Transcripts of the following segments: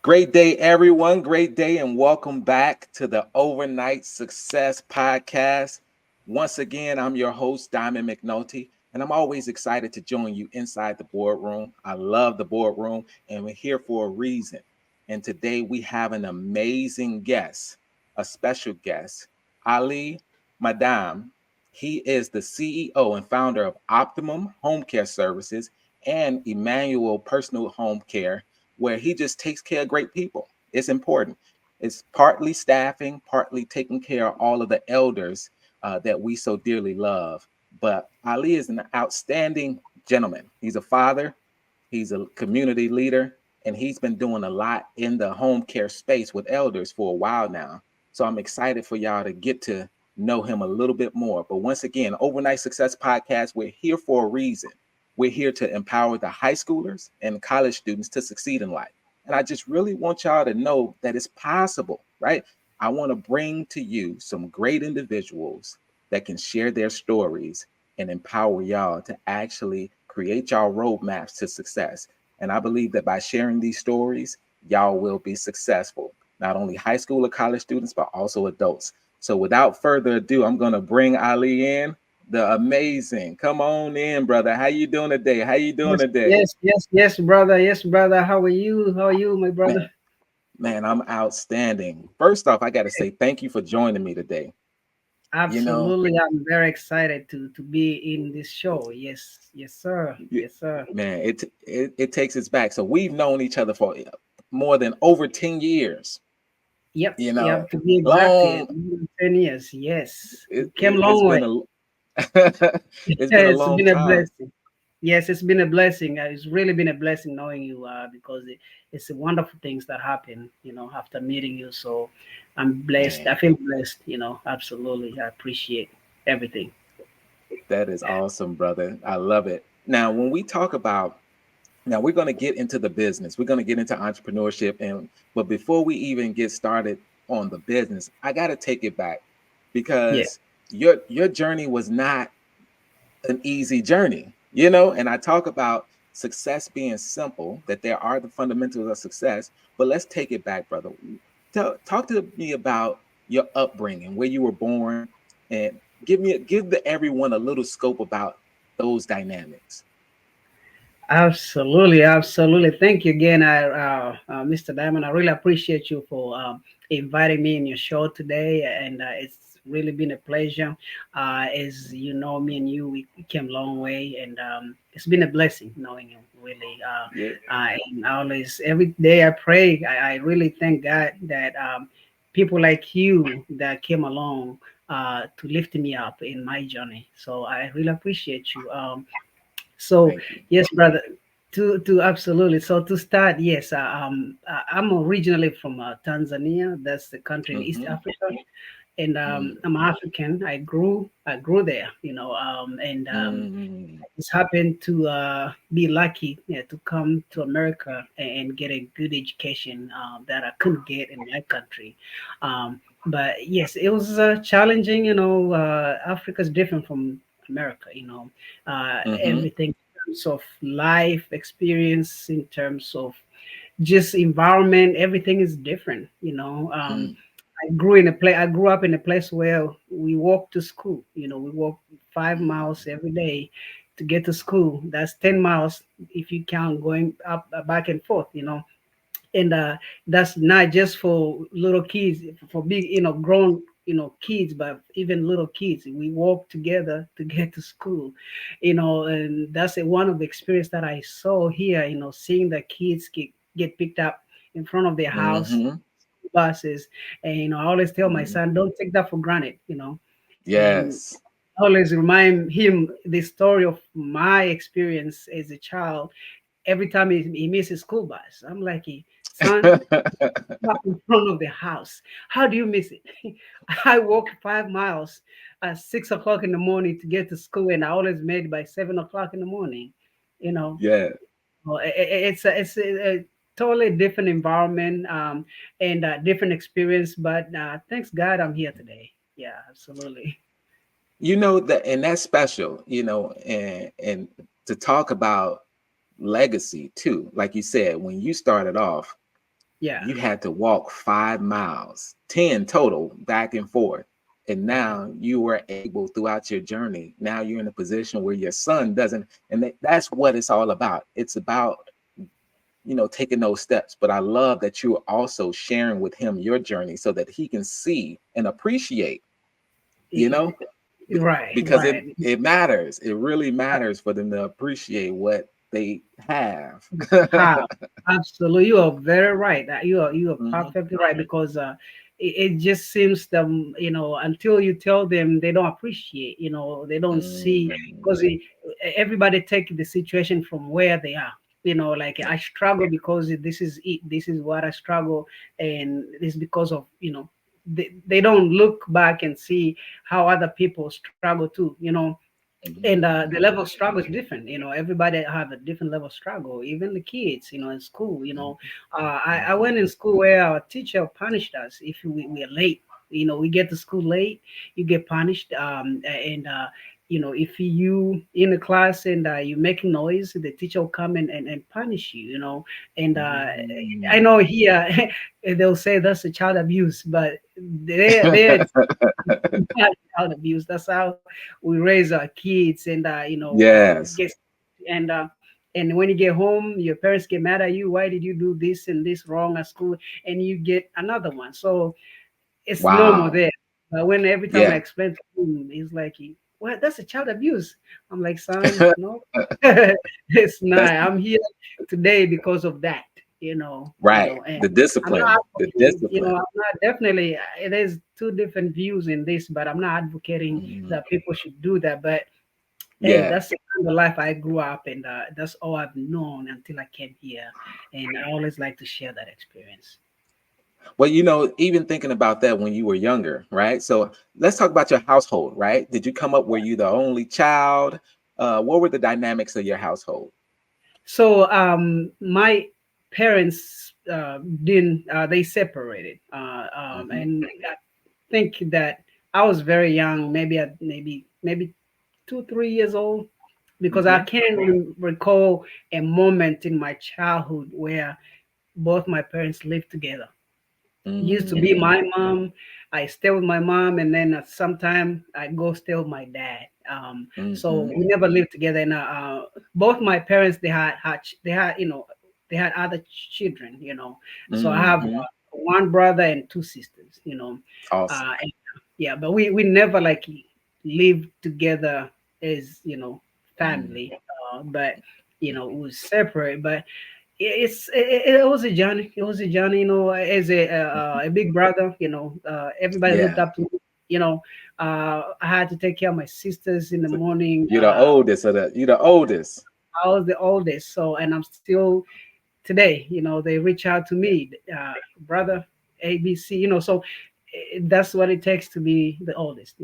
Great day, everyone. Great day, and welcome back to the Overnight Success Podcast. Once again, I'm your host, Diamond McNulty, and I'm always excited to join you inside the boardroom. I love the boardroom, and we're here for a reason. And today we have an amazing guest, a special guest, Ally Mdamu. He is the CEO and founder of Optimum Home Care Services and Emanuel Personal Home Care, where he just takes care of great people. It's important. It's partly staffing, partly taking care of all of the elders that we so dearly love. But Ali is an outstanding gentleman. He's a father, he's a community leader, and he's been doing a lot in the home care space with elders for a while now. So I'm excited for y'all to get to know him a little bit more. But once again, Overnight Success Podcast, we're here for a reason. We're here to empower the high schoolers and college students to succeed in life. And I just really want y'all to know that it's possible, right? I want to bring to you some great individuals that can share their stories and empower y'all to actually create y'all roadmaps to success. And I believe that by sharing these stories, y'all will be successful, not only high school or college students, but also adults. So without further ado, I'm going to bring Ali in, the amazing. Come on in, brother. How you doing today? How you doing Yes, today? yes, yes, yes, brother. Yes, brother. How are you? How are you, my Man, brother? man, I'm outstanding. First off, I got to say thank you for joining me today. You know, Absolutely. I'm very excited to be in this show. Yes, yes, sir. y- Yes, sir. man, it takes us back. So we've known each other for more than over 10 years. Yep, You know, yep. To be exact, long 10 years. Yes, we came a it's long way. been a it's been a It's long been a time. blessing. Yes, it's been a blessing. It's really been a blessing knowing you because it's a wonderful things that happen, after meeting you. So I'm blessed. I Man, feel blessed, absolutely. I appreciate everything. that is awesome, brother. I love it. Now, when we talk about now we're going to get into the business. We're going to get into entrepreneurship and but before we even get started on the business, I got to take it back Yeah. because your journey was not an easy journey, you know, and I talk about success being simple, that there are the fundamentals of success, but let's take it back, brother. Talk to me about your upbringing, where you were born, and give the everyone a little scope about those dynamics. Absolutely, absolutely. Thank you again, Mr. Diamond. I really appreciate you for inviting me in your show today, and it's really been a pleasure. As you know, me and you, we came a long way, and it's been a blessing knowing you. Really, Yeah. and always every day I pray. I really thank God that people like you that came along to lift me up in my journey. So I really appreciate you. So Thank you. yes, brother. To absolutely. So to start, yes, I'm originally from Tanzania. That's the country in East Mm-hmm. Africa, and Mm, I'm African. I grew there, and mm, I just happened to be lucky, to come to America and get a good education that I couldn't get in my country. But yes, it was challenging. Africa is different from America. mm-hmm. Everything in terms of life experience, in terms of just environment, everything is different. Mm, I grew up in a place where we walk to school. We walk 5 miles mm, every day to get to school. That's 10 miles if you count going up, back and forth. And that's not just for little kids, for big, grown, kids, but even little kids. We walk together to get to school, and that's one of the experience that I saw here. Seeing the kids get picked up in front of their house mm-hmm. buses. And I always tell my Mm. son, don't take that for granted. And Yes. I always remind him the story of my experience as a child. Every time he misses school bus, I'm like, son, up in front of the house. How do you miss it? I walk 5 miles at 6 o'clock in the morning to get to school, and I always made by 7 o'clock in the morning. You know, Yeah. well, it's a totally different environment, and different experience. But thanks God, I'm here today. Yeah, absolutely. You know that, and that's special, you know, and to talk about legacy too. Like you said, when you started off, Yeah. You had to walk 5 miles, 10 total, back and forth. And Right. now you were able throughout your journey. Now you're in a position where your son doesn't, and that's what it's all about. It's about, taking those steps. But I love that you're also sharing with him your journey so that he can see and appreciate, you Y- know, Be- Right. because it Right. it matters. It really matters for them to appreciate what they have. How? Absolutely, you are very right. You are Mhm, perfectly right because it just seems them, until you tell them, they don't appreciate. They don't see mm, because everybody take the situation from where they are. Like yeah, I struggle because this is it. This is what I struggle, and it's because of they don't look back and see how other people struggle too. And mhm, the level of struggle is different. Everybody have a different level of struggle, even the kids, in school. I mhm, went in school where our teacher punished us if we are late. We get to school late, you get punished. And if you in the class and you making noise, the teacher will come and punish you. And I mm. know here they'll say that's a child abuse, but they not child abuse. That's how we raise our kids, and Yes. get and when you get home, your parents get mad at you. Why did you do this and this wrong at school? And you get another one. So it's normal Wow. there. But when every time I Yeah. explain to him, he's like, "What? That's a child abuse." I'm like, "Son, no, it's not. That's I'm here today because of that." right. And The I'm not discipline. The advocating. discipline. I'm not definitely. There's two different views in this, but I'm not advocating Mhm. that people should do that. But hey, Yeah. that's the kind of life I grew up, and that's all I've known until I came here, and I always like to share that experience. Well, even thinking about that when you were younger, right? So let's talk about your household, right? Did you come up, were you the only child? What were the dynamics of your household? So my parents didn't they separated, Hmm. and I think that I was very young, maybe 2 3 years old, because I Hmm. can't recall a moment in my childhood where both my parents lived together. Used to be Mm, my mom. I stay with my mom, and then at some time I go stay with my dad. So hmm, we never lived together. And both my parents, they had they had other children. So I have hmm. one brother and two sisters. Awesome. And, yeah, but we never like lived together as Mm, family. But it was separate. But it was a journey. It was a journey, as a big brother. Everybody looked yeah. up to me. I had to take care of my sisters in the So morning. you're the oldest. I was the oldest, and I'm still today. They reach out to me, brother ABC. So that's what it takes to be the oldest.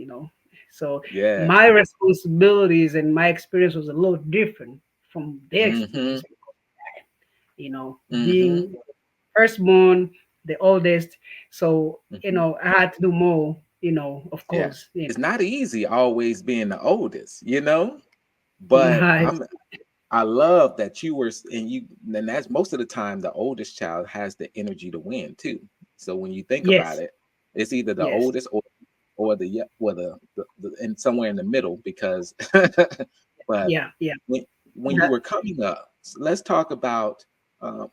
So Yeah. my responsibilities and my experience was a little different from their Hmm. experience. Hmm. Being firstborn, the oldest. So, Hmm. I had to do more, of Yeah. course. It's not easy always being the oldest. But Right. I love that you were, and that's most of the time the oldest child has the energy to win too. So when you think about Yes. it, it's either the Yes. oldest or the and somewhere in the middle because but Yeah. Yeah. when you That, were coming up, let's talk about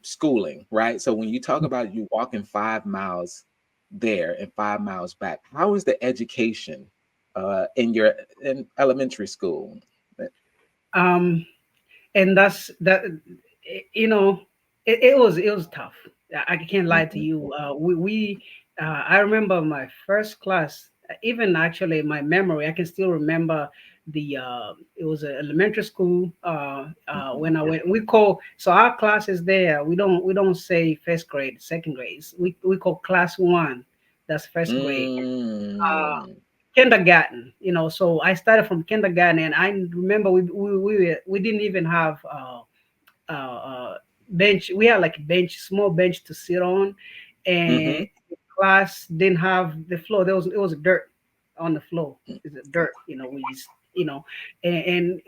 schooling, right? So when you talk about you walking 5 miles there and 5 miles back, how is the education in elementary school? um, and that's that. You know, it was tough. I can't lie to Mhm, you. I remember my first class. Even actually, my memory, I can still remember the. It was an elementary school. mhm. When I went, we call so our classes there. We don't say first grade, second grade. We call class one. That's first grade. Mm, Kindergarten. So I started from kindergarten, and I remember we didn't even have uh, uh, bench. We had like a bench, small bench to sit on, and mhm, the class didn't have the floor. It was dirt on the floor. It's dirt. We just and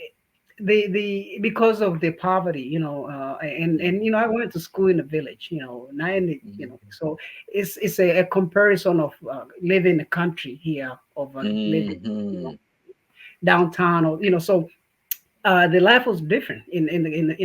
the because of the poverty, and I went to school in a village, not in the, Mhm. so it's a comparison of living in the country here over living, you know, Mhm. downtown, or so the life was different in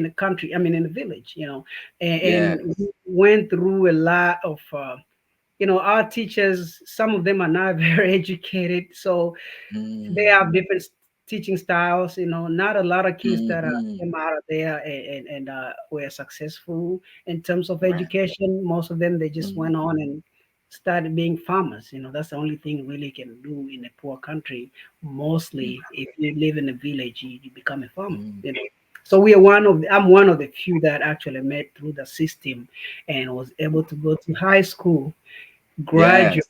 the country. I mean, in the village, and Yes. we went through a lot of our teachers. Some of them are not very educated, so they have Mm. different teaching styles. Not a lot of kids that Mhm. came out of there and were successful in terms of Right. education. Most of them, they just went Mhm. on and started being farmers. That's the only thing really can do in a poor country. Mm. Mostly, if you live in a village, you become a farmer. Mm. So I'm one of the few that actually made through the system and was able to go to high school, graduate, Yes.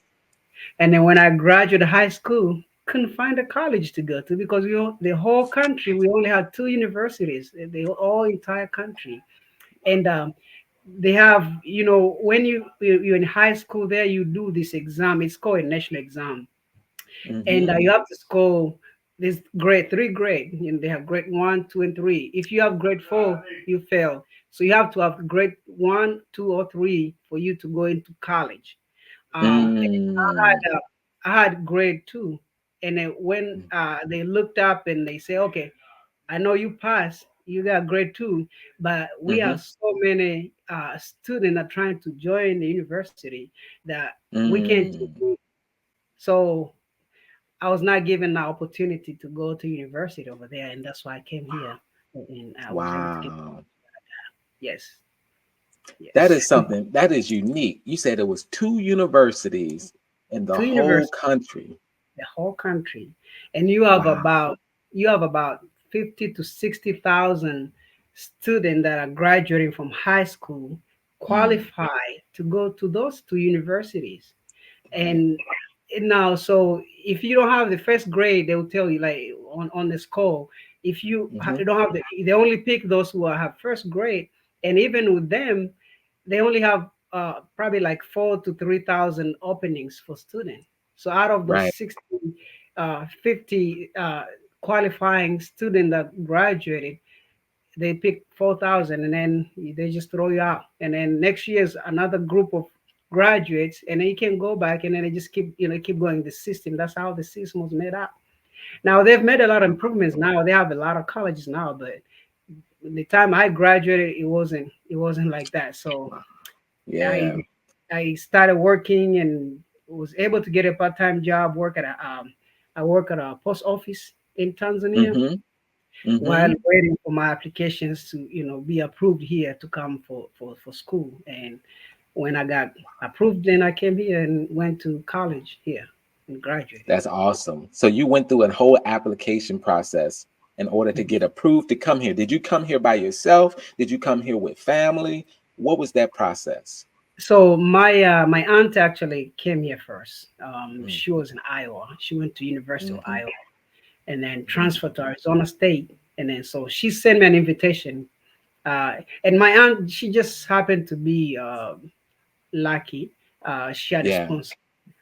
and then when I graduated high school, couldn't find a college to go to because the whole country, we only had two universities, the whole entire country. And they have, when you're in high school there, you do this exam. It's called a national exam, and Mhm. you have to score this grade, three grade. They have grade one, two, and three. If you have grade four, you fail. So you have to have grade one, two, or three for you to go into college. Mm. I had grade two, and then when they looked up and they say, okay, I know you passed, you got grade two, but we have Mhm. so many students are trying to join the university that we can't take Mm. you. So I was not given the opportunity to go to university over there, and that's why I came here, and I was able to get. Wow. Yes, That yes. is something that is unique. You said it was two universities in the Two whole universities, country. the whole country, and Wow. you have about 50 to 60,000 students that are graduating from high school, Mm. qualified to go to those two universities. Right. And now, so if you don't have the first grade, they will tell you, like, on the score. If you Mhm. don't have they only pick those who have first grade, and even with them, they only have probably like 4 to 3,000 openings for students. So out of those Right. 60, 50 qualifying students that graduated, they pick 4,000, and then they just throw you out. And then next year's another group of graduates, and then you can go back, and then they just keep going. The system. That's how the system was made up. Now they've made a lot of improvements. Now they have a lot of colleges now, but the time I graduated, it wasn't like that. So Wow. I Yeah. I started working and was able to get a part-time job. I work at a post office in Tanzania Mhm. while Mhm. waiting for my applications to be approved here to come for school. And when I got approved, then I came here and went to college here and graduated. That's awesome. So you went through a whole application process in order to Mhm. get approved to come here. Did you come here by yourself? Did you come here with family? What was that process? So my aunt actually came here first. Mm. She was in Iowa. She went to University of Mhm. Iowa and then Mhm. transferred to Arizona State. And then so she sent me an invitation. Uh, and my aunt, she just happened to be lucky. She had a Yeah. sponsor.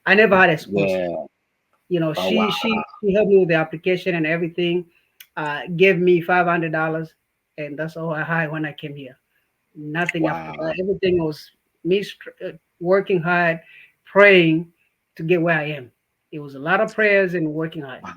I never had a sponsor. Yeah. Oh She wow. she helped me with the application and everything. Gave me $500, and that's all I had when I came here. Nothing after that. Wow. Everything was me working hard, praying to get where I am. It was a lot of prayers and working hard. Wow.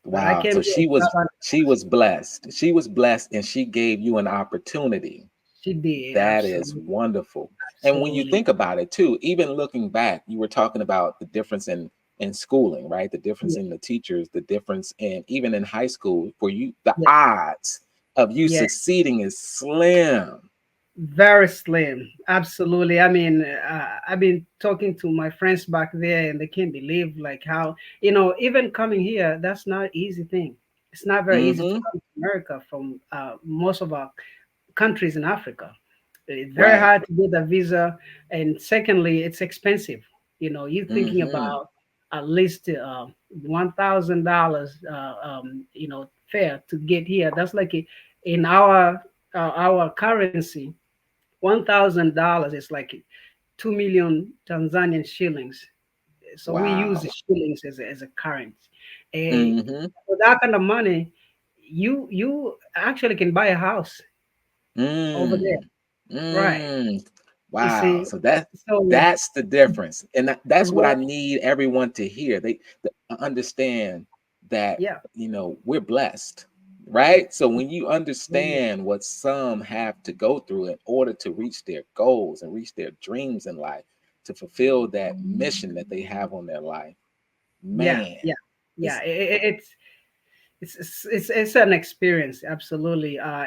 But I Wow. came So here with she 500. was blessed. She was blessed and she gave you an opportunity. She did That is absolutely, wonderful. And when you absolutely. think about it too, even looking back, you were talking about the difference in schooling, right? The difference Yeah, in the teachers, the difference in even in high school for you, the yeah, odds of you yeah. succeeding is slim. Very slim. Absolutely. I mean, I've been talking to my friends back there, and they can't believe like how even coming here. That's not easy thing. It's not very easy to Mm-hmm. come to America from most of our countries in Africa. It's very Right. hard to get a visa, and secondly, it's expensive. You're thinking Mm-hmm. about at least $1,000, fare to get here. That's like in our currency, $1,000 is like 2 million Tanzanian shillings. So we use the Wow. shillings as a currency. And Mm-hmm. for that kind of money, you actually can buy a house over there, Mm, right? mm. You Wow. see, So so that's the difference. And that's what I what? need everyone to hear. They understand that, Yeah, we're blessed, right? So when you yeah, understand what some have to go through in order to reach their goals and reach their dreams in life, to fulfill that mission that they have on their life, yeah, man, yeah, yeah. it's It's an experience, absolutely, yeah.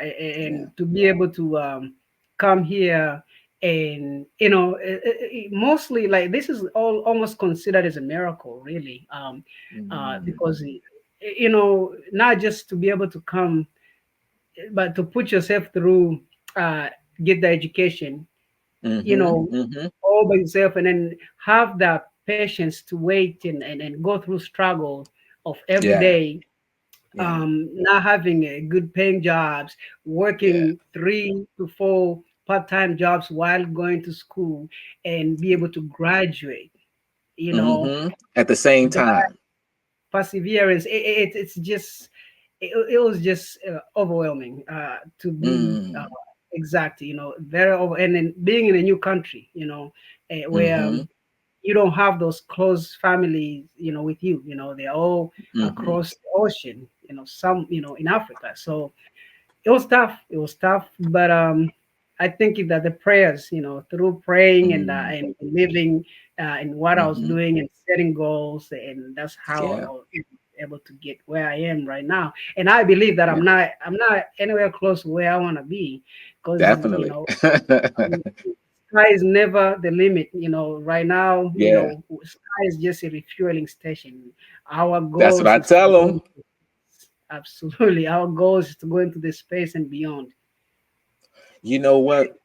and to be able to come here, and mostly like this is all almost considered as a miracle, really, Mm, because not just to be able to come, but to put yourself through, uh, get the education, you mm-hmm, know, mm-hmm. all by yourself, and then have the patience to wait and go through struggle of every Yeah, day, yeah, not having a good paying jobs, yeah, working 3 to 4 part-time jobs while going to school, and be yeah. able to graduate, you know, Mm-hmm. At the same that time. perseverance, it's just, it was just overwhelming, to be Mm, exact, very over, and then being in a new country, where mm-hmm, you don't have those close families, with you, they're all mm-hmm. across the ocean, some, in Africa. So it was tough. It was tough, but I think that the prayers, through praying Mm, and living in what I was mm-hmm. doing and setting goals, and that's how Yeah, I was able to get where I am right now. And I believe that yeah, I'm not anywhere close to where I want to be, because definitely. um, sky is never the limit. Right now, Yeah, sky is just a refueling station. Our that's what goals I is to tell go them. into, absolutely, our goals is to go into the space and beyond. You know what?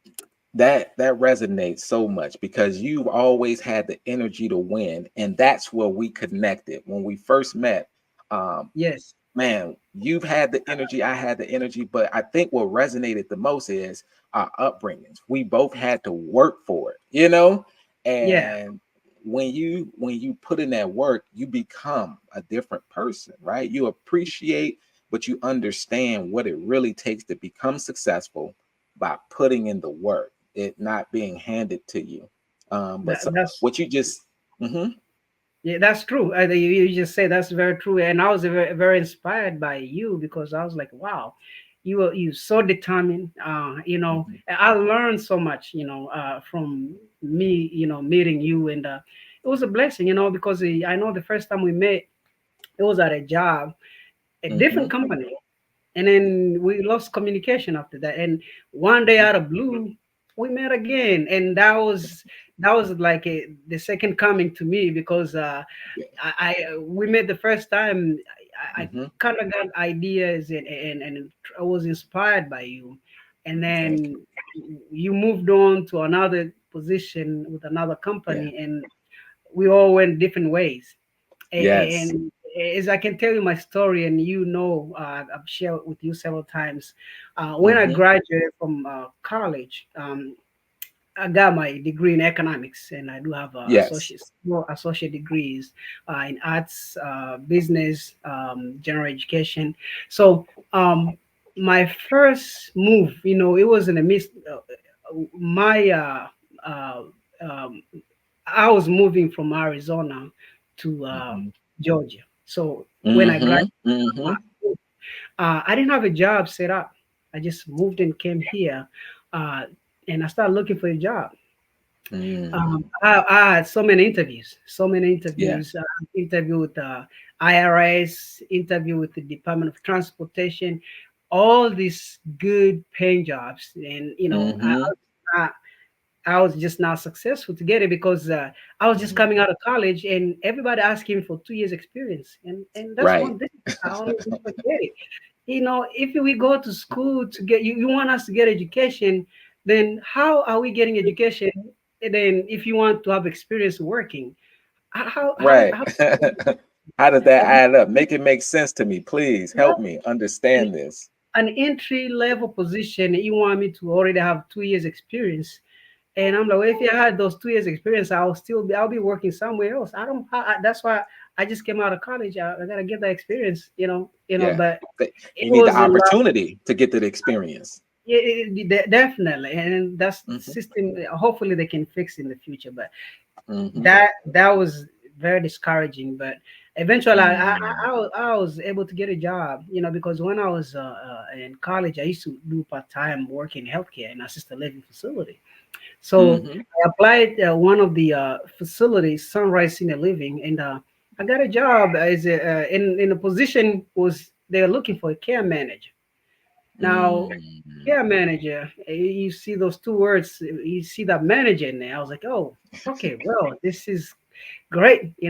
That resonates so much because you've always had the energy to win, and that's where we connected when we first met. Um, Yes. Man, you've had the energy, I had the energy, but I think what resonated the most is our upbringings. We both had to work for it. Yeah. And when you put in that work, you become a different person, right? You appreciate, but you understand what it really takes to become successful by putting in the work, it not being handed to you. But That, so, that's what you just, mhm, Yeah, that's true. You just say that's very true, and I was very, very inspired by you, because I was like, wow, you so determined. mhm, I learned so much, from me, meeting you, and it was a blessing, because I know the first time we met, it was at a job, a different mhm, company, and then we lost communication after that. And one day mhm. out of blue, we met again, and that was like the second coming to me, because Yeah, I we met the first time. I mhm. kind of got ideas, and I was inspired by you, and Thank you. then you moved on to another position with another Yeah. company, and we all went different ways. Yes. And as I can tell you my story, and I've shared with you several times. When I Mhm. graduated from college, I got my degree in economics, and I do have Yes. more associate degrees in arts, business, general education. So my first move, it was in a midst. My uh, um, I was moving from Arizona to Mhm. Georgia. So when I graduated, Mhm. Mhm. I didn't have a job set up. I just moved and came here, uh, and I started looking for a job. Mm. I had so many Yeah. interviews, interview with the IRS, interview with the Department of Transportation, all these good paying jobs. And, Mhm. I was just not successful to get it, because I was just Mhm. coming out of college, and everybody asking for 2 years experience. And that's Right. one thing I always never get it. If we go to school to get you want us to get education, then how are we getting education? And then if you want to have experience working, Right. how How does that and add up? Make it make sense to me, please. Help me an, understand this. an entry level position, you want me to already have 2 years experience? And I'm like, well, if I had those 2 years experience, I'll be working somewhere else. I don't. That's why. I just came out of college. I gotta get that experience, Yeah. But it You need the was a lot. opportunity to get the experience. Yeah, definitely, and that's the Hmm. system. Hopefully, they can fix in the future. But Hmm. that was very discouraging. But eventually, Mm. I was able to get a job, because when I was in college, I used to do part time work in healthcare in assisted living facility. So Hmm. I applied one of the facilities, Sunrise Senior Living, and I got a job as in a position was they're looking for a care manager. Now, Mm. care manager, you see those two words, you see that manager in there. I was like, oh, okay, well, this is great. They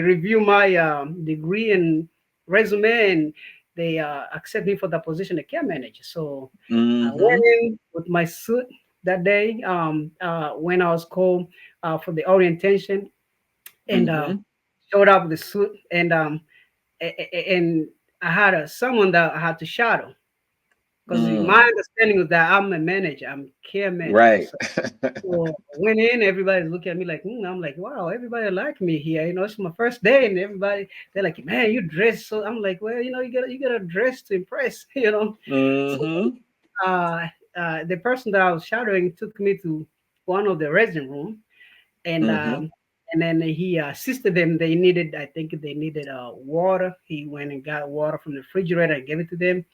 review my degree and resume, and they accept me for the position of care manager. So I went Hmm. in with my suit that day when I was called for the orientation, and Hmm. showed up with the suit, and and I had someone that I had to shadow, because my Mm. understanding was that I'm a manager, I'm care manager. Right. So I went in, everybody's looking at me like, I'm like, wow, everybody like me here. It's my first day, and everybody they're like, man, you dress so. I'm like, well, you gotta dress to impress, So Hmm. uh, the person that I was shadowing took me to one of the resident room, and Hmm. then he assisted them. They needed, I think, they needed water. He went and got water from the refrigerator and gave it to them,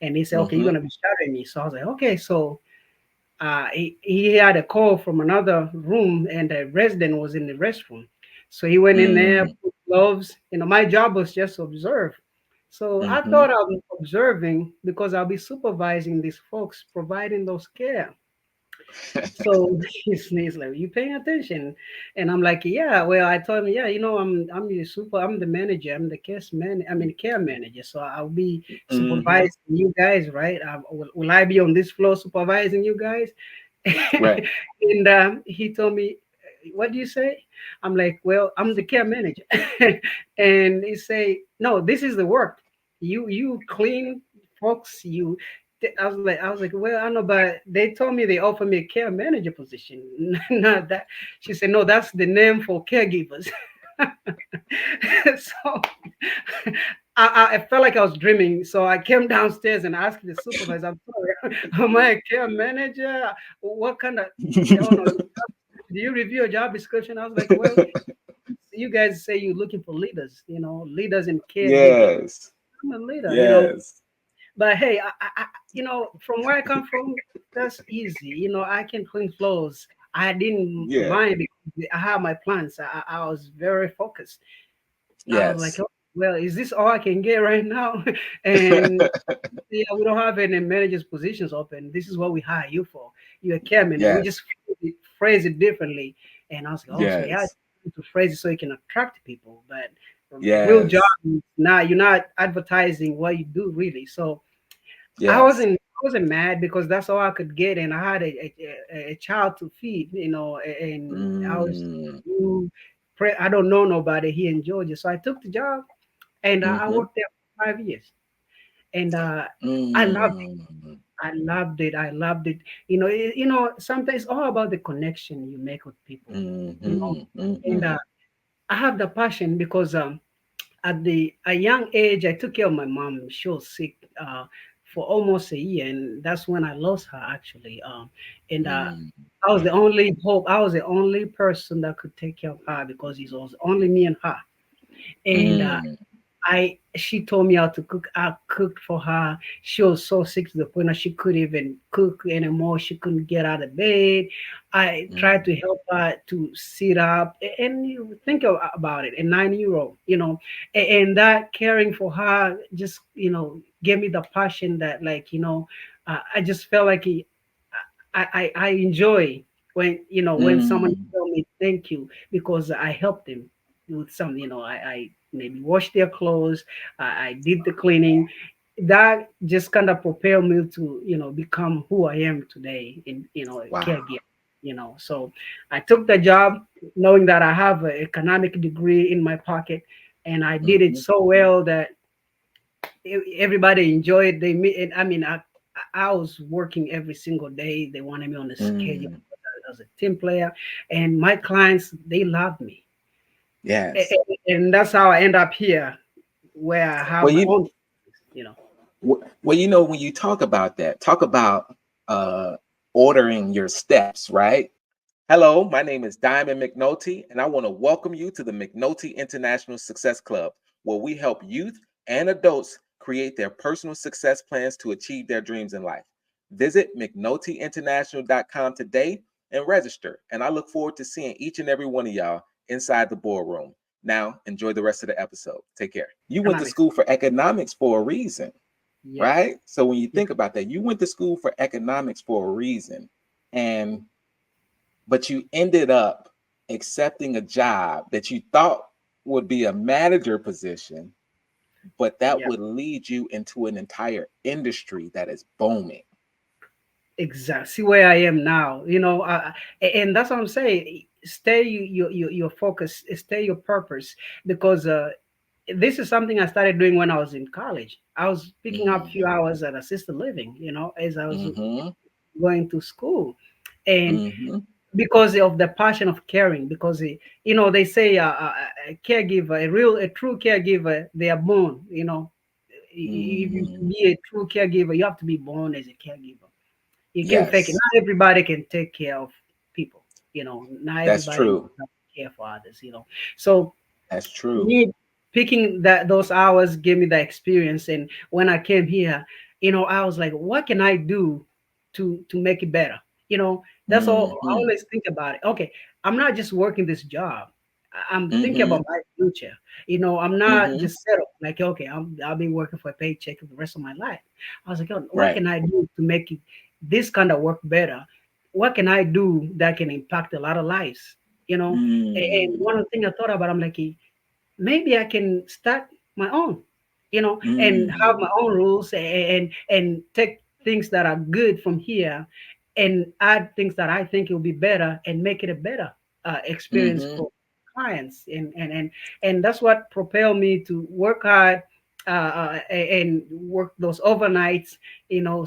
and he said, okay, you're Hmm. gonna be shadowing me. So I was like, okay. So he had a call from another room, and the resident was in the restroom. So he went in there, Mm. put gloves. My job was just to observe. So I Hmm. thought I'm observing because I'll be supervising these folks, providing those care. So he's like, "You paying attention?" And I'm like, "Yeah." Well, I told him, "Yeah, I'm the manager. I'm the care manager. So I'll be Hmm. supervising you guys, right? Will I be on this floor supervising you guys?" Right. And he told me, "What do you say?" I'm like, "Well, I'm the care manager." And he say, "No, this is the work. You clean, folks. You." I was like, well, I know, but they told me they offered me a care manager position. Not that. She said, no, that's the name for caregivers. So I felt like I was dreaming. So I came downstairs and asked the supervisor, I'm sorry, am I a care manager? What kind of, oh no, do you review a job description? I was like, well, you guys say you're looking for leaders, leaders in caregiving. Yes. I'm a leader. Yes. But hey, from where I come from, that's easy. I can clean floors. I didn't Yeah. mind because I have my plans. I was very focused. I was like, Yes. oh, well, is this all I can get right now? And yeah, we don't have any managers positions open. This is what we hire you for. You're a care manager. We Yes. just phrase it differently. And I was like, oh, so yeah, Yes. to phrase it so you can attract people. But a real job Yes. is not, you're not advertising what you do really. So Yes. I wasn't mad because that's all I could get, and I had a child to feed, and I was Mm. you I don't know nobody here in Georgia, so I took the job, and I Hmm. worked there for 5 years, and I loved it. Mm. I loved it. I loved it. Sometimes it's all about the connection you make with people, you know, Hmm. and Hmm. I have the passion because at a young age, I took care of my mom. She was sick for almost a year, and that's when I lost her actually. And Mm. I was the only hope. I was the only person that could take care of her because it was only me and her. And Mm. she told me how to cook. I cooked for her. She was so sick to the point that she couldn't even cook anymore. She couldn't get out of bed. I tried to Mm. help her to sit up. And you think about it, a 9-year old, and that caring for her just, gave me the passion that, like, I just felt like I enjoy when someone Mm. tell me thank you because I helped them with some, I maybe washed their clothes, I did the cleaning. That just kind of propelled me to, become who I am today in, Wow. caregiver. So I took the job knowing that I have an economic degree in my pocket, and I did it Hmm. so well that everybody enjoyed. They me and I mean I was working every single day. They wanted me on the schedule Mm. as a team player, and my clients, they loved me. Yes. And that's how I end up here, where I have Well, my you own, you know. well, when you talk about that, talk about uh ordering your steps, right? Hello, my name is Diamond McNulty, and I want to welcome you to the McNulty International Success Club, where we help youth and adults create their personal success plans to achieve their dreams in life. Visit McNultyInternational.com today and register. And I look forward to seeing each and every one of y'all inside the boardroom. Now, enjoy the rest of the episode. Take care. You went to Economics. school for economics for a reason, Yes. right? So when you Yeah. think about that, you went to school for economics for a reason. And but you ended up accepting a job that you thought would be a manager position, but that Yeah. would lead you into an entire industry that is booming. Exactly. See where I am now. And that's what I'm saying. Stay your focus. Stay your purpose, because this is something I started doing when I was in college. I was picking up a Mm, few hours at assisted living, as I was mm-hmm, going to school, and mm-hmm, because of the passion of caring. Because they say a caregiver, a true caregiver, they are born. If you to mm. be a true caregiver, you have to be born as a caregiver. You can fake it. Yes, Not everybody can take care of people. Not that's everybody knows true. how to care for others. So That's true. me picking those hours gave me that experience. And when I came here, I was like, what can I do to make it better? That's all. I Mm-hmm, always think about it. Okay, I'm not just working this job. I'm thinking mm-hmm, about my future. I'm not mm-hmm. just settled like, okay, I'll be working for a paycheck for the rest of my life. I was like, oh, what Right. can I do to make this kind of work better? What can I do that can impact a lot of lives? And Mm, one of the things I thought about, I'm like, maybe I can start my own, and have my mm, own rules, and take things that are good from here and add things that I think will be better and make it a better experience mm-hmm, for clients. And that's what propelled me to work hard, and work those overnights.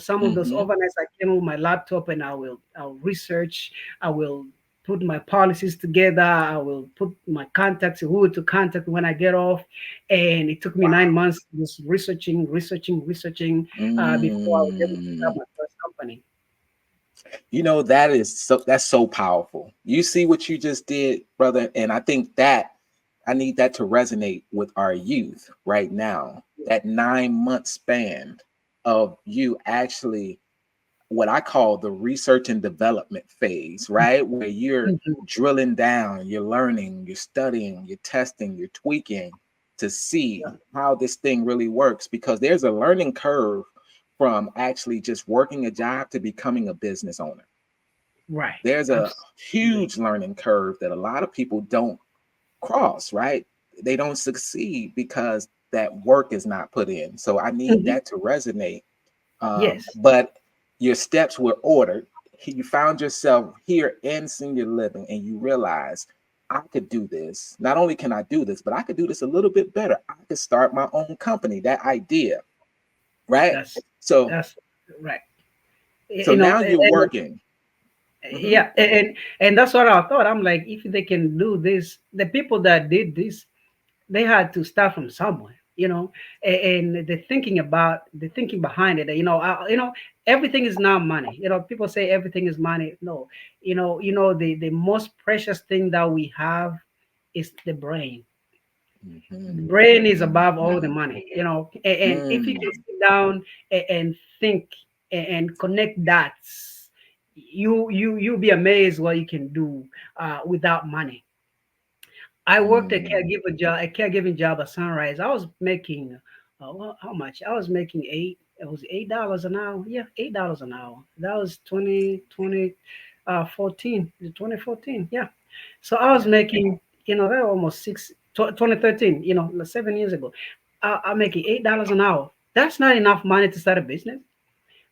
Some of those mm-hmm, overnights I came with my laptop, and I'll research. I will put my policies together. I will put my contacts, who to contact when I get off. And it took me 9 months just researching, before I was able to start mm. my first company. That's so powerful. You see what you just did, brother, and I think that I need that to resonate with our youth right now. That 9 month span of you actually what I call the research and development phase, right? Where you're Mhm. drilling down, you're learning, you're studying, you're testing, you're tweaking to see how this thing really works, because there's a learning curve from actually just working a job to becoming a business owner. Right. There's a Absolutely. huge learning curve that a lot of people don't cross, right? They don't succeed because that work is not put in. So I need Mhm. that to resonate. Yes. But your steps were ordered. You found yourself here in senior living and you realize I could do this. Not only can I do this, but I could do this a little bit better. I could start my own company, that idea, right? That's So that's right. so now you're working. Mhm. Yeah, and that's what I thought. I'm like, if they can do this, the people that did this, they had to start from somewhere, and the thinking behind it. Everything is not money. People say everything is money. No, the most precious thing that we have is the brain. Mhm. The brain is above all the Mhm. money. And if you can Mm. sit down and think and connect dots, you'll be amazed what you can do without money. I worked Mm. a caregiving job at Sunrise. I was making, well, how much? I was making it was $8 an hour. Yeah, $8 an hour. That was 2014. Yeah. So I was Yeah. making, that almost 2013, 7 years ago. I'm making $8 an hour. That's not enough money to start a business.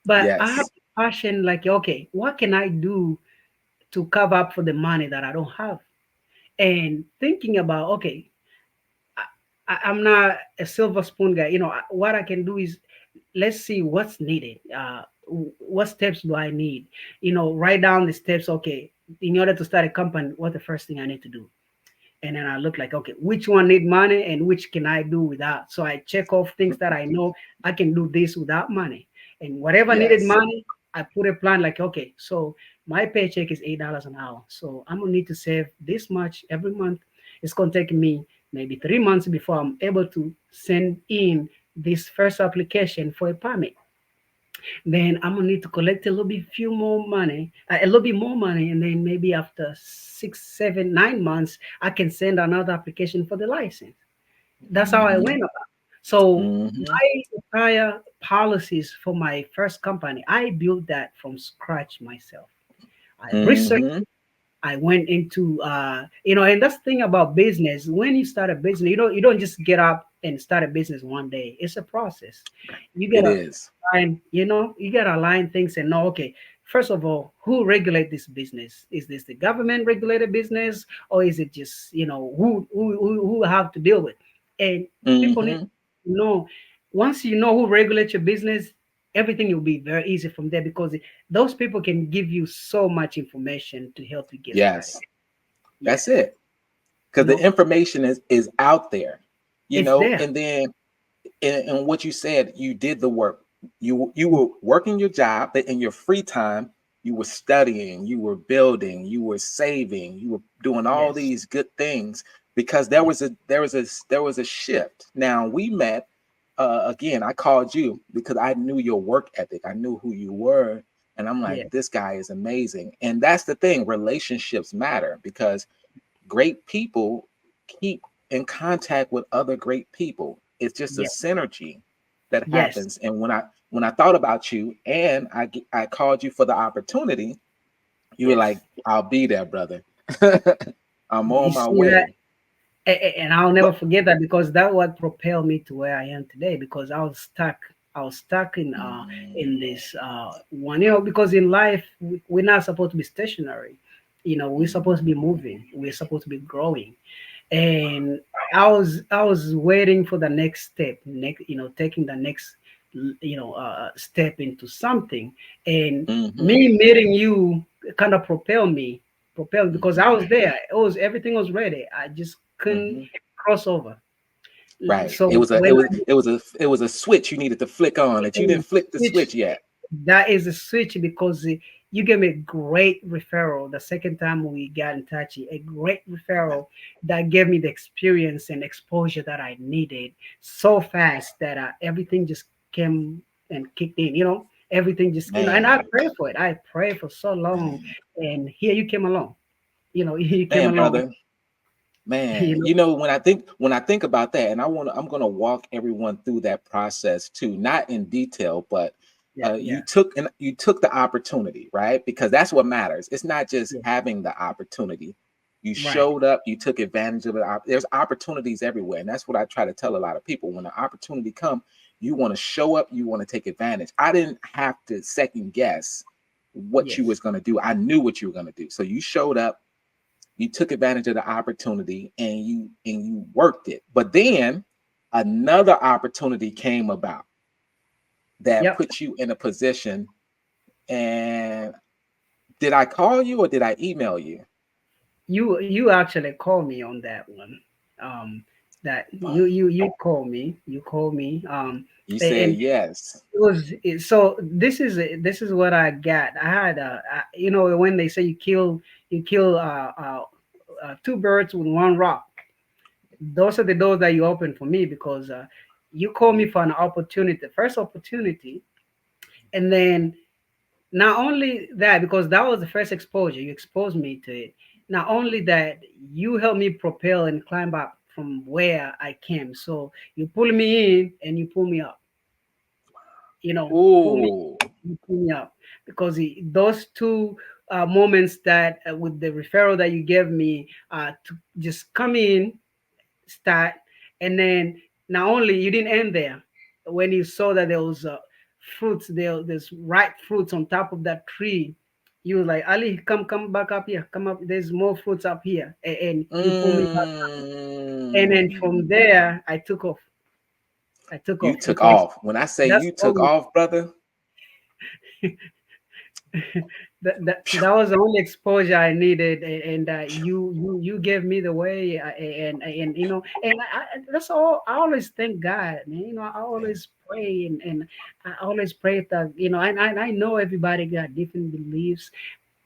But I have Yes. a passion, like, okay, what can I do to cover up for the money that I don't have? And thinking about, okay, I'm not a silver spoon guy. What I can do is, let's see what's needed. What steps do I need? Write down the steps. Okay, in order to start a company, what the first thing I need to do? And then I look like, okay, which one need money and which can I do without? So I check off things that I know I can do this without money. And whatever needed Yes. money, I put a plan like, okay, so my paycheck is $8 an hour. So I'm gonna need to save this much every month. It's gonna take me maybe 3 months before I'm able to send in this first application for a permit. Then I'm gonna need to collect a little bit few more money, a little bit more money, and then maybe after 6, 7, 9 months, I can send another application for the license. That's how I Mm-hmm. went about. So Mm-hmm. my entire policies for my first company, I built that from scratch myself. I researched. Mm-hmm. I went into and that's the thing about business. When you start a business, you don't just get up and start a business one day. It's a process. You It gotta is. align things and know, okay, first of all, who regulate this business? Is this the government regulated business, or is it just who have to deal with? And people need Mm-hmm. to know, once you know who regulates your business, everything will be very easy from there, because those people can give you so much information to help you get started. Yes. That's Yes, it. Because the information is out there, it's there. and then and what you said, you did the work. You were working your job, but in your free time, you were studying, you were building, you were saving, you were doing all Yes, these good things because yes, there was a shift. Now we met again. I called you because I knew your work ethic. I knew who you were, and I'm like, yes, this guy is amazing. And that's the thing. Relationships matter because great people keep in contact with other great people. It's just a yes, synergy that yes. happens. And when I thought about you and I called you for the opportunity, you were like, Yes. "I'll be there, brother. I'm You on my see that? way." And I'll never But forget that, because that what propelled me to where I am today, because I was stuck. I was stuck in mm, this one, because in life we're not supposed to be stationary. We're supposed to be mm, moving. We're supposed to be growing. And I was waiting for the next step, taking the next step into something. And mhm, me meeting you kind of propelled, because I mhm, was there. Everything was ready. I just couldn't mhm. cross over. Right. It So was a when it was a switch you needed to flick on that you I didn't flick the switch, switch yet. that is a switch, because you gave me a great referral the second time we got in touch. A great referral that gave me the experience and exposure that I needed so fast that everything just came and kicked in. Everything just, and I Man, prayed for it. I prayed for so long, man, and here you came along. You came man, along. brother. You Man, know, when I think about that, and I'm gonna walk everyone through that process too, not in detail, but yeah, you yeah, took the opportunity, right? Because that's what matters. It's not just yeah, having the opportunity. You right, showed up, you took advantage of it. There's opportunities everywhere, and that's what I try to tell a lot of people. When the opportunity come, you want to show up, you want to take advantage. I didn't have to second guess what you yes, was gonna do. I knew what you were gonna do. So you showed up, you took advantage of the opportunity and you worked it. But then another opportunity came about that yep. put you in a position. And did I call you or did I email you? You actually called me on that one. That you call me. You said And yes. so this is what I got. I had when they say you kill two birds with one rock. Those are the doors that you open for me, because you call me for an opportunity, the first opportunity. And then not only that, because that was the first exposure, you exposed me to it. Not only that, you helped me propel and climb up from where I came. So you pull me in and you pull me up. Pull me, Ooh, you pull me up, because those two moments that with the referral that you gave me to just come in, start, and then not only you didn't end there. When you saw that there was fruits there's ripe fruits on top of that tree, you was like, Ali, come back up here, come up, there's more fruits up here. And you pull me back up. And then from mm, there I took you off, took because off. When I say that's you took always off, brother, That was the only exposure I needed, and you gave me the way, and that's all. I always thank God, man. I Yeah. always pray, and I always pray that I know everybody got different beliefs.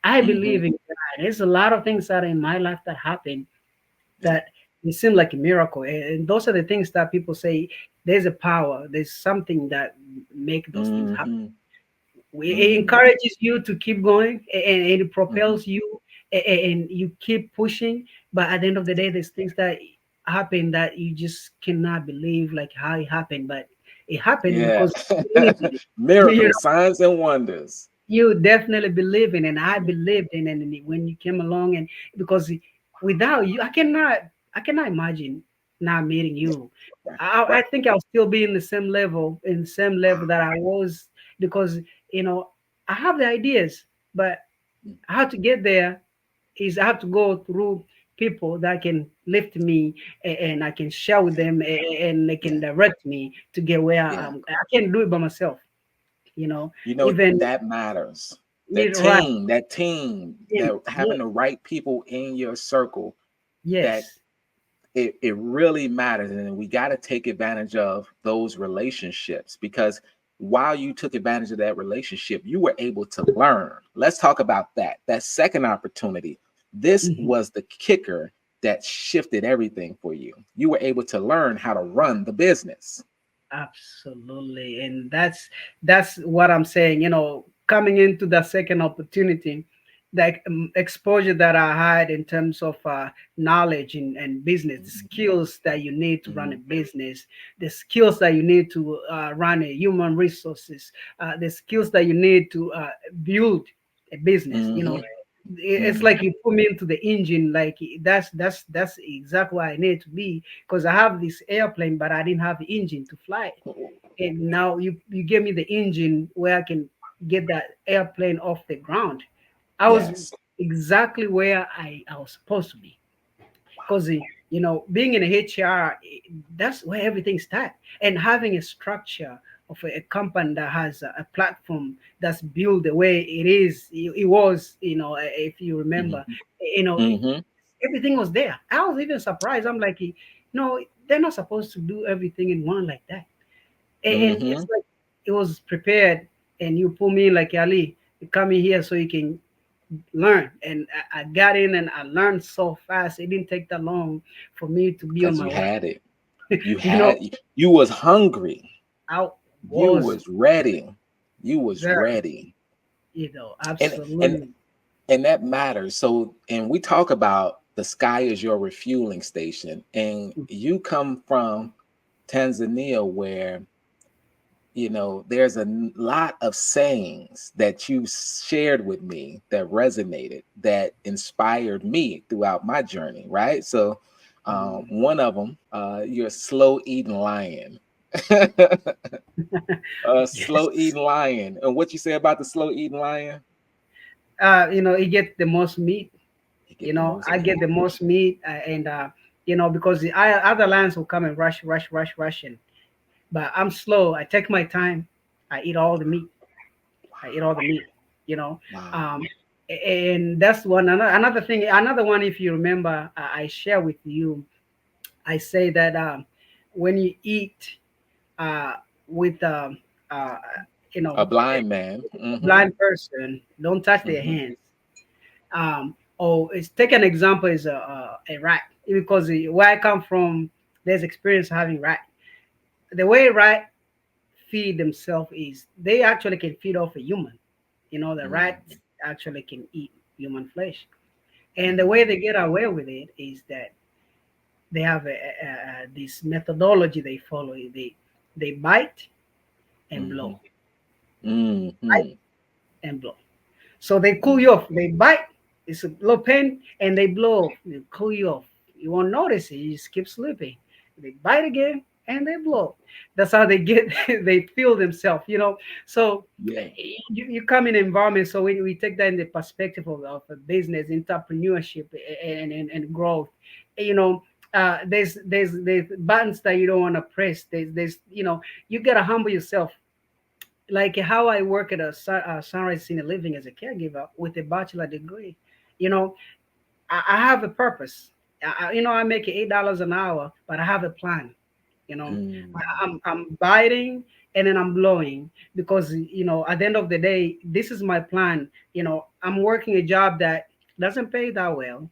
I Mm-hmm. believe in God. There's a lot of things that in my life that happen Yeah. that it seem like a miracle, and those are the things that people say. There's a power. There's something that make those things happen. Mm-hmm. It Mm-hmm. encourages you to keep going, and it Mm-hmm. propels you, and you keep pushing. But at the end of the day, there's things that happen that you just cannot believe, like how it happened, but it happened Yeah. because you believed in it. You Miracles, signs, and wonders. you definitely believe in, and I believed in, and when you came along, and because without you, I cannot imagine not meeting Yeah. you. Right. I Right. think I'll still be in the same level, that I was, because you know I have the ideas, but how to get there is I have to go through people that can lift me, and I can share with them, and they can Yeah. direct me to get where Yeah. I can't do it by myself. You know, You know, even that matters. right. That team, Yeah, that yeah, having the right people in your circle, that yes, it really matters. And we got to take advantage of those relationships, because while you took advantage of that relationship, you were able to learn. Let's talk about that. That second opportunity. This mhm, was the kicker that shifted everything for you. You were able to learn how to run the business. absolutely, and that's what I'm saying. Coming into the second opportunity, the exposure that I had in terms of knowledge and business, the Mhm. skills that you need to run a Mhm. business, the skills that you need to run a human resources, the skills that you need to build a business. Mhm. It's Mhm. like you put me into the engine. Like that's exactly why I need to be, because I have this airplane, but I didn't have the engine to fly it. And now you give me the engine where I can get that airplane off the ground. I was Yes. exactly where I was supposed to be, because being in a HR, that's where everything starts, and having a structure of a company that has a platform that's built the way it was, if you remember, Mhm. you know Mhm. everything was there. I was even surprised. I'm like, they're not supposed to do everything in one like that. And it's Mhm. like it was prepared, and you pull me like, Ali, you come in here so you can learn. And I got in and I learned so fast. It didn't take that long for me to be on Because my you way. had it. You you know had you was hungry. I You was was ready. You was very, ready. And and absolutely. and that matters. So, and we talk about the sky is your refueling station, and you come from Tanzania, where there's lot of sayings that you shared with me that resonated, that inspired me throughout my journey, right? So Mm. one of them, you're a slow eating lion. Slow Yes. eating lion. And what you say about the slow eating lion? It gets the most meat. You get the most I get meat. the most meat, and because the other lions will come and rush, rush, rush, rush, but I'm slow. I take my time. I eat all the meat. I eat all the meat. You know, Wow. um, and that's one. Another thing. Another one. If you remember, I share with you. I say that when you eat uh, with uh, A a blind man. Mm-hmm. blind person, don't touch their Mm-hmm. hands. Or it's take an example is a rat, because where I come from, there's experience having rat. The way rat feed themselves is they actually can feed off a human. The rat Mm-hmm. actually can eat human flesh, and the way Mm-hmm. they get away with it is that they have this methodology they follow. They bite and blow, bite Mm-hmm. and blow. So they cool you Mm-hmm. off. They bite, it's a little pain, and they blow. They cool you off. You won't notice it. You just keep sleeping. They bite again and they blow. That's how they get. They feel themselves. So Yeah. you come in an environment. So we take that in the perspective of a business, entrepreneurship, and growth. You know. There's buttons that you don't want to press. There's you gotta humble yourself like how I work at a Sunrise Senior Living as a caregiver with a bachelor degree. You know, I have a purpose. I make $8 an hour, but I have a plan. You know, Mm, I'm biting and then I'm blowing because at the end of the day, this is my plan. I'm working a job that doesn't pay that well.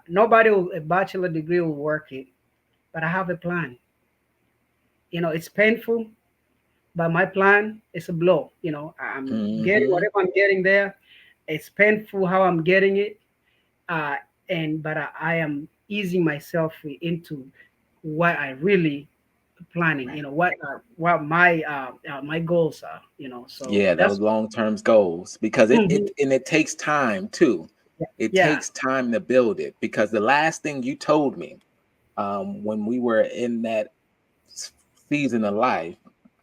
Nobody with a bachelor degree will work it, but I have a plan. It's painful, but my plan is a blow. I'm getting mm-hmm. whatever I'm getting there. It's painful how I'm getting it, uh, and but I am easing myself into what I really planning. Right. What my goals are. So Yeah, those that's long-term goals, because it mhm, it and it takes time too. It yeah, takes time to build it, because the last thing you told me, when we were in that s- season of life,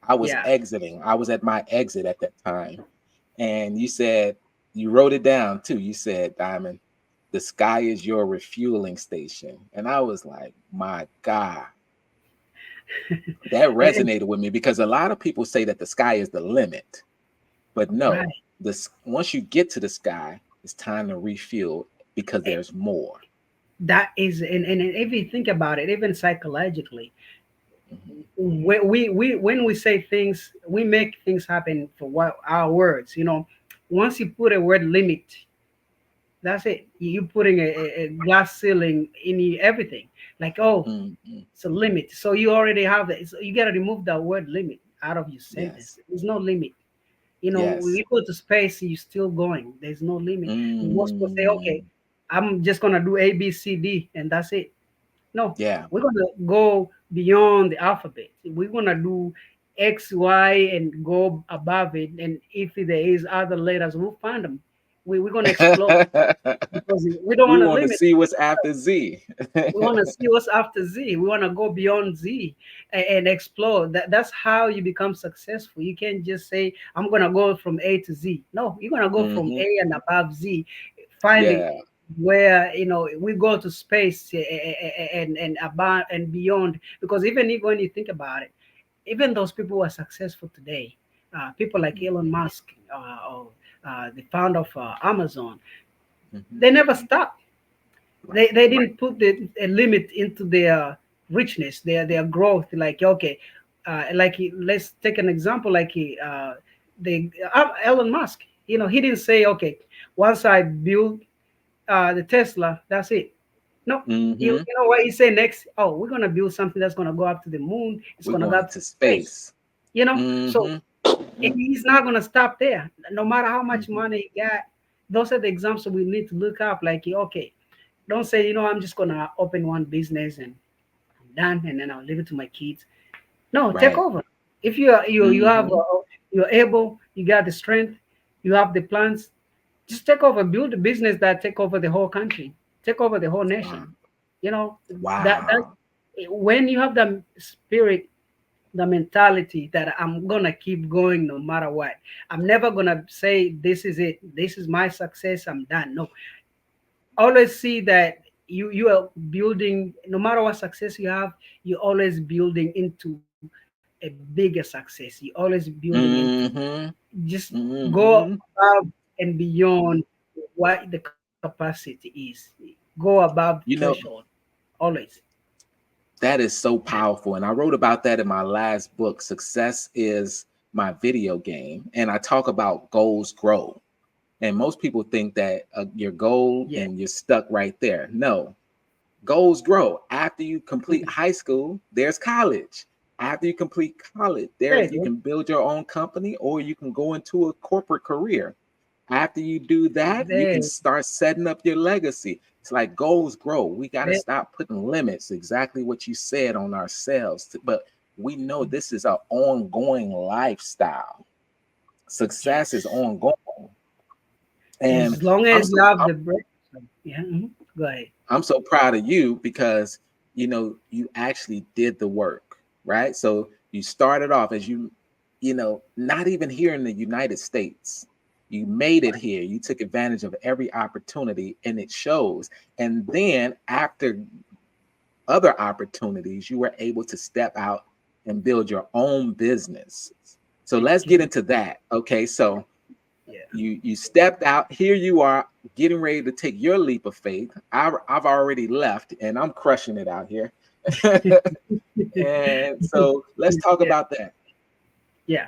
I was yeah. exiting. I was at my exit at that time. And you said, you wrote it down too. You said, Diamond, the sky is your refueling station. And I was like, my God, that And resonated with me, because a lot of people say that the sky is the limit. But right, no, this once you get to the sky, it's time to refuel, because eh, there's more. that is, and if you think about it, even psychologically, Mhm. when we say things, we make things happen for what our words. Once you put a word limit, that's it. You putting a glass ceiling in everything. Like, oh, Mhm. it's a limit. So you already have that. So you got to remove that word limit out of your Yes. sentence. There's no limit. When Yes. you go to space, you're still going. There's no limit. Most people say, okay, Mm. I'm just gonna do A, B, C, D, and that's it. No, Yeah. we're gonna go beyond the alphabet. We're gonna do X, Y, and go above it. And if there is other letters, we'll find them. We're gonna explore because we don't We want to want to limit. see what's after Z. We want to see what's after Z. We want to go beyond Z and explore. That's how you become successful. You can't just say, I'm going to go from A to Z. No, you're going to go from Hmm. A and above Z, finding Yeah. where we go to space and above and beyond. Because even when you think about it, even those people who are successful today, people like Hmm. Elon Musk, or the founder of Amazon, Hmm. they never stop. they Right. they didn't put a limit into their richness, their growth. Like, okay, let's take an example, like the Elon Musk. He didn't say, okay, once I build the Tesla, that's it. No, Hmm. what he said next? Oh, we're gonna build something that's gonna go up to the moon. It's We're gonna go going up to into space. space. So Hmm. and he's not gonna stop there. No matter how much Hmm. money he got, those are the examples we need to look up. Like, okay, don't say, I'm just gonna open one business and I'm done, and then I'll leave it to my kids. No, take Right. over. If you have Hmm. you're able, you got the strength, you have the plans, just take over. Build a business that take over the whole country, take over the whole Wow. nation. You know that Wow. when you have the spirit, the mentality that I'm gonna keep going no matter what. I'm never gonna say this is it. This is my success. I'm done. No, always see that you are building. No matter what success you have, you're always building into a bigger success. You're always building into, Hmm. just go Hmm. above and beyond what the capacity is. Go above the You know, threshold. Always. that is so Yeah. powerful. And I wrote about that in my last book, Success is My Video Game. And I talk about goals grow. And most people think that your goal Yeah. and you're stuck right there. No, goals grow. After you complete Mhm. high school, there's college. After you complete college, There there's you you go. can build your own company, or you can go into a corporate career. After you do that, you can There, start setting up your legacy. It's like goals grow. We got to there. stop putting limits, exactly what you said, on ourselves. But we know this is an ongoing lifestyle. Success is Yes. ongoing. And As long I'm as you so have the breath. Yeah. Go ahead. I'm so proud of you, because you actually did the work, right? So you started off as not even here in the United States. You made it here. You took advantage of every opportunity, and it shows. And then after other opportunities, you were able to step out and build your own business. So let's get into that. Okay, so Yeah. you stepped out. Here you are getting ready to take your leap of faith. I've already left and I'm crushing it out here. And so let's talk Yeah. about that. Yeah.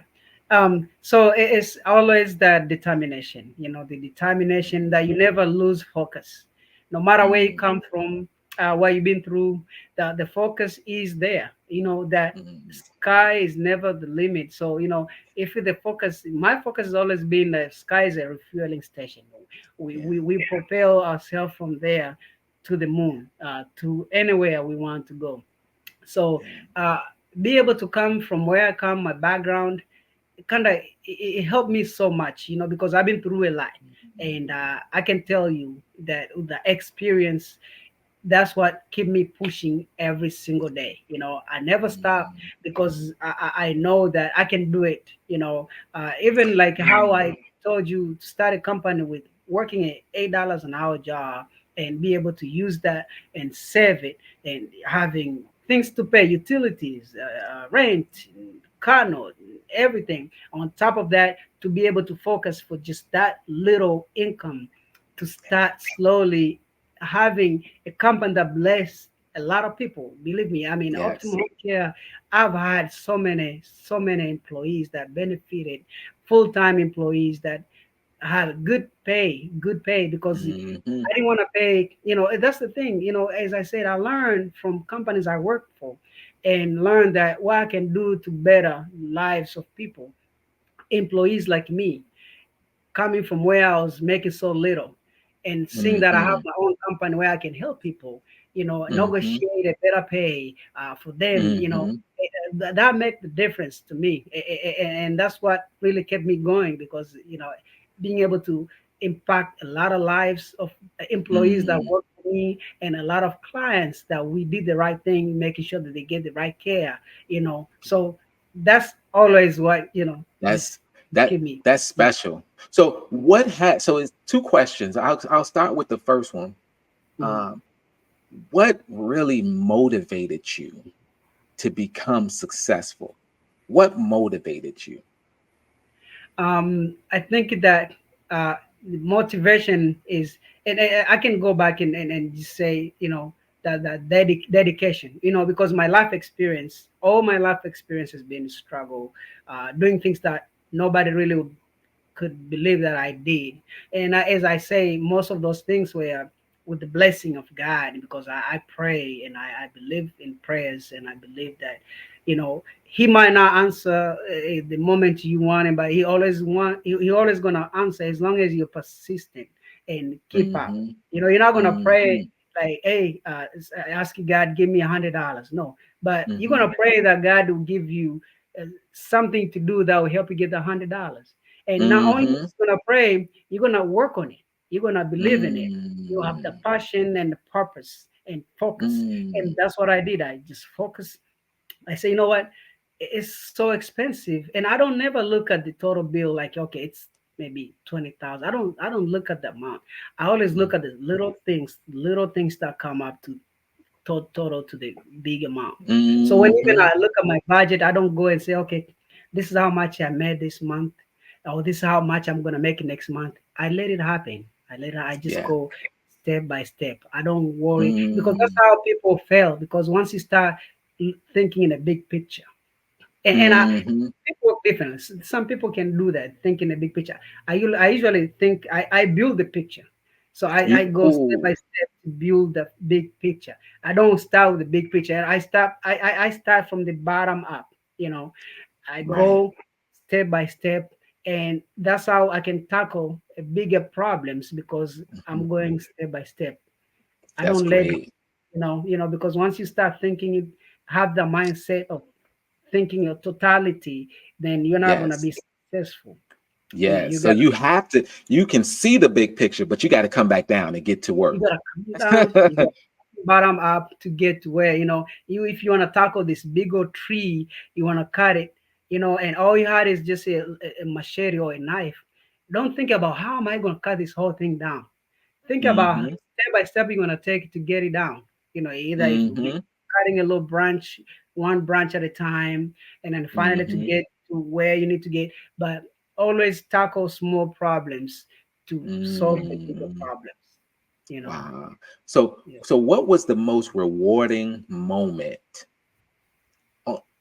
So it's always that determination, the determination that you never lose focus. No matter where you Mm, come from, what you've been through, the focus is there. That mm, sky is never the limit. So, if the focus, my focus has always been the sky is a refueling station. We, yeah, we, we propel ourselves from there to the moon, to anywhere we want to go. So, yeah. uh, be able to come from where I come, my background, it helped me so much, because I've been through a lot, and I can tell you that the experience, that's what keep me pushing every single day. I never stop Mm, because I know that I can do it. Even like how I told you to start a company with working at $8 an hour job and be able to use that and save it and having things to pay, utilities, rent, car note, everything. On top of that, to be able to focus for just that little income to start slowly having a company that bless a lot of people. Believe me, I mean, yes. Optimum Care, I've had so many employees that benefited, full-time employees that had good pay because Hmm. I didn't want to pay. That's the thing. As I said, I learned from companies I worked for, and learned that what I can do to better lives of people, employees like me, coming from where I was making so little, and seeing that I have Hmm. my own company where I can help people, Hmm. negotiate a better pay for them, Hmm. that make the difference to me. And that's what really kept me going because, being able to impact a lot of lives of employees that Mm. work for me and a lot of clients that we did the right thing, making sure that they get the right care, So that's always what, That's just that keep me. that's special. So what had so it's two questions. I'll start with the first one. Mhm. Um, what really motivated you to become successful? What motivated you? I think that the motivation is, and I can go back and just say, that dedication, because my life experience, all my life experience has been struggle, doing things that nobody really could believe that I did. And as I say, most of those things were with the blessing of God because I pray and I believe in prayers and I believe that, He might not answer the moment you want him, but He always gonna answer as long as you're persistent and keep up. Hmm. You're not gonna pray Hmm. like, hey, I ask you, God, give me $100. No, but you're Hmm. gonna pray that God will give you something to do that will help you get the $100. And not only Hmm. just gonna pray, you're gonna work on it. You're gonna believe in it. You have the Mm. passion and the purpose and focus. And Mm. that's what I did. I just focused. I say, you know what? It's so expensive. And I don't never look at the total bill like, okay, it's maybe 20,000. I don't look at the amount. I always look at the little things that come up total to the big amount. So when even Hmm. I look at my budget, I don't go and say, okay, this is how much I made this month, or this is how much I'm gonna make next month. I let it happen. I just Yeah. go step by step. I don't worry because that's Mm. how people fail. Because once you start thinking in a big picture, and Hmm. people different. Some people can do that, think in a big picture. I usually think I build the picture, so I You go step by ooh, step to build the big picture. I don't start with the big picture. I start from the bottom up. I right. go step by step, and that's how I can tackle a bigger problems because I'm Mhm. going step by step. I That's don't let go, great. because once you start thinking, you have the mindset of thinking your totality, then you're not gonna Yes. be successful. Yes. You So gotta you have to, you can see the big picture, but you got to come back down and get to you work. gotta come down, you gotta bottom up to get to where you if you wanna tackle this big old tree, you wanna cut it, and all you had is just a machete or a knife. Don't think about how am I gonna cut this whole thing down. Think about Hmm. step by step you're gonna take to get it down. Either it will be Hmm. cutting a little branch, one branch at a time, and then finally to Hmm. get to where you need to get, but always tackle small problems to solve the bigger Mm, problems. You know. wow. So, Yeah. so what was the most rewarding moment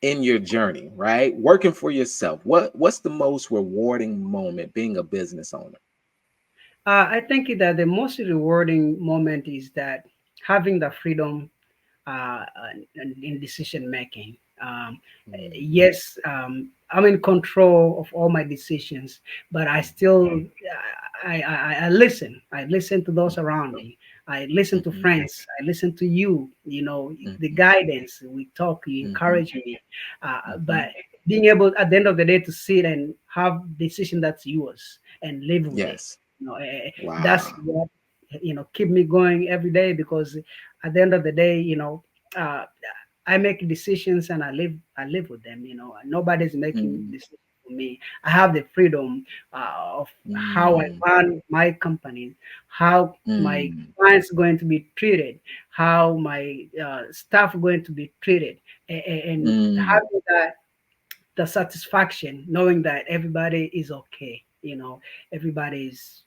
in your journey, right? Working for yourself. What's the most rewarding moment being a business owner? I think that the most rewarding moment is that having the freedom in decision making. Mm, Yes, I'm in control of all my decisions, but I mhm, still I listen. I listen to those around me. I listen to mhm, friends. I listen to you. You know, the mhm, guidance we talk. You mhm, encourage me, mhm. but being able at the end of the day to sit and have decision that's yours and live with it. Yes. You know, that's Wow. what keep me going every day, because at the end of the day, uh, I make decisions and I live with them. Nobody's making Mm, decisions for me. I have the freedom of how I mm, run my company, how my mm, clients going to be treated, how my staff going to be treated, and mm, having that the satisfaction knowing that everybody is okay. Everybody's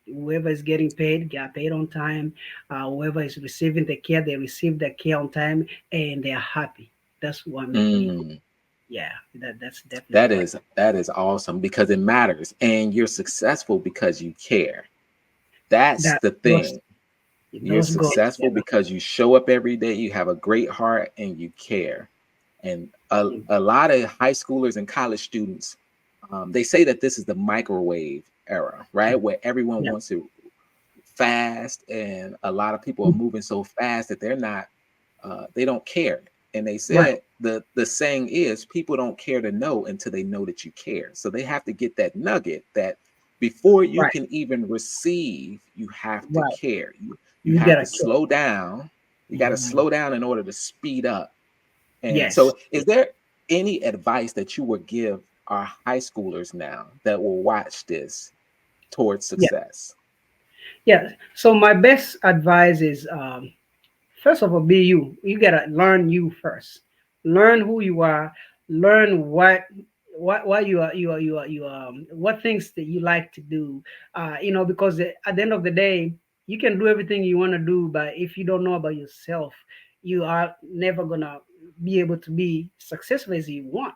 whoever is getting paid get paid on time. Whoever is receiving the care, they receive the care on time, and they are happy. That's what make me go. mm. Yeah, that's definitely That what. is that is awesome because it matters, and you're successful because you care. That's That the those thing. You're those go successful together. because you show up every day, you have a great heart, and you care. And a lot of high schoolers and college students, they say that this is the microwave era, right? Where everyone Yeah, wants it fast, and a lot of people are moving so fast that they're not, they don't care. And they right, said the saying is people don't care to know until they know that you care. So they have to get that nugget that before you right, can even receive, you have to right. care. You You have get to a kick. slow down. You got to Mhm. slow down in order to speed up. And Yes. so, is there any advice that you would give our high schoolers now that will watch this towards Yeah. success? Yeah. So my best advice is, first of all, be you. You gotta learn you first. Learn who you are. Learn what you are, what things that you like to do. Because at the end of the day, you can do everything you want to do, but if you don't know about yourself, you are never gonna be able to be successful as you want.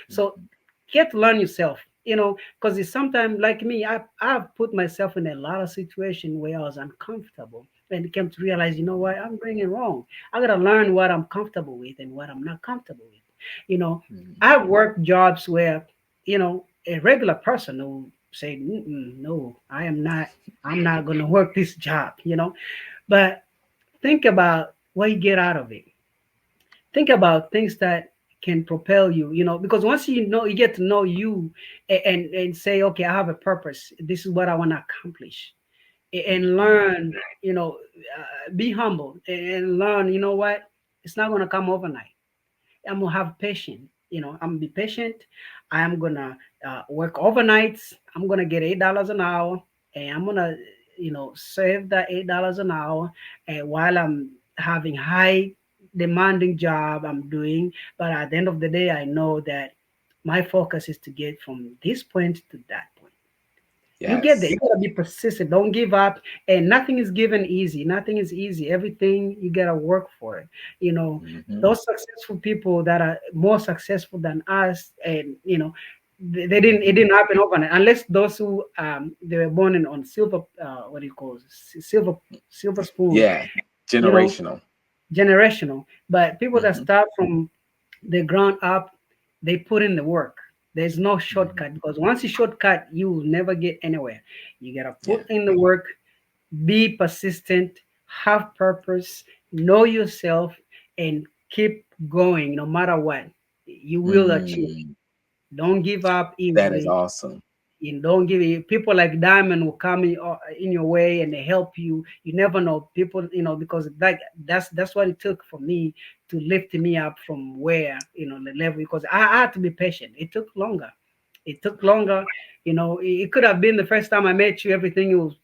So Mhm, get to learn yourself. Because it's sometimes like me, I've put myself in a lot of situations where I was uncomfortable and came to realize, what, I'm doing it wrong. I gotta learn what I'm comfortable with and what I'm not comfortable with. You know, mhm, I've worked jobs where, a regular person will say, no, I'm not gonna work this job. But think about what you get out of it. Think about things that can propel you, because once you get to know you, and say, okay, I have a purpose. This is what I want to accomplish, and mhm, learn, be humble and learn, what, it's not going to come overnight. I'm gonna have patience. I'm gonna be patient. I'm gonna work overnights. I'm gonna get $8 an hour, and I'm gonna, save that $8 an hour, and while I'm having high demanding job I'm doing. But at the end of the day, I know that my focus is to get from this point to that point. You get there. You yes. gotta be persistent. Don't give up. And nothing is given easy. Nothing is easy. Everything you gotta work for it. You know, Mhm, those successful people that are more successful than us, and they didn't. It mhm. didn't happen overnight. Unless those who they were born in on silver. What do you call it? Silver spoon. Yeah, You know, generational. generational. But people that Mhm, start from the ground up, they put in the work. There's no mhm. shortcut, because once you shortcut, you will never get anywhere. You gotta Yeah. put in the work, be persistent, have purpose, know yourself, and keep going no matter what. You will achieve. Mm, Don't give up that is easily. awesome. You don't give it. People like Diamond will come in your way and they help you. You never know people, because that's what it took for me to lift me up from where, the level, because I had to be patient. It took longer. It took longer. It could have been the first time I met you, everything was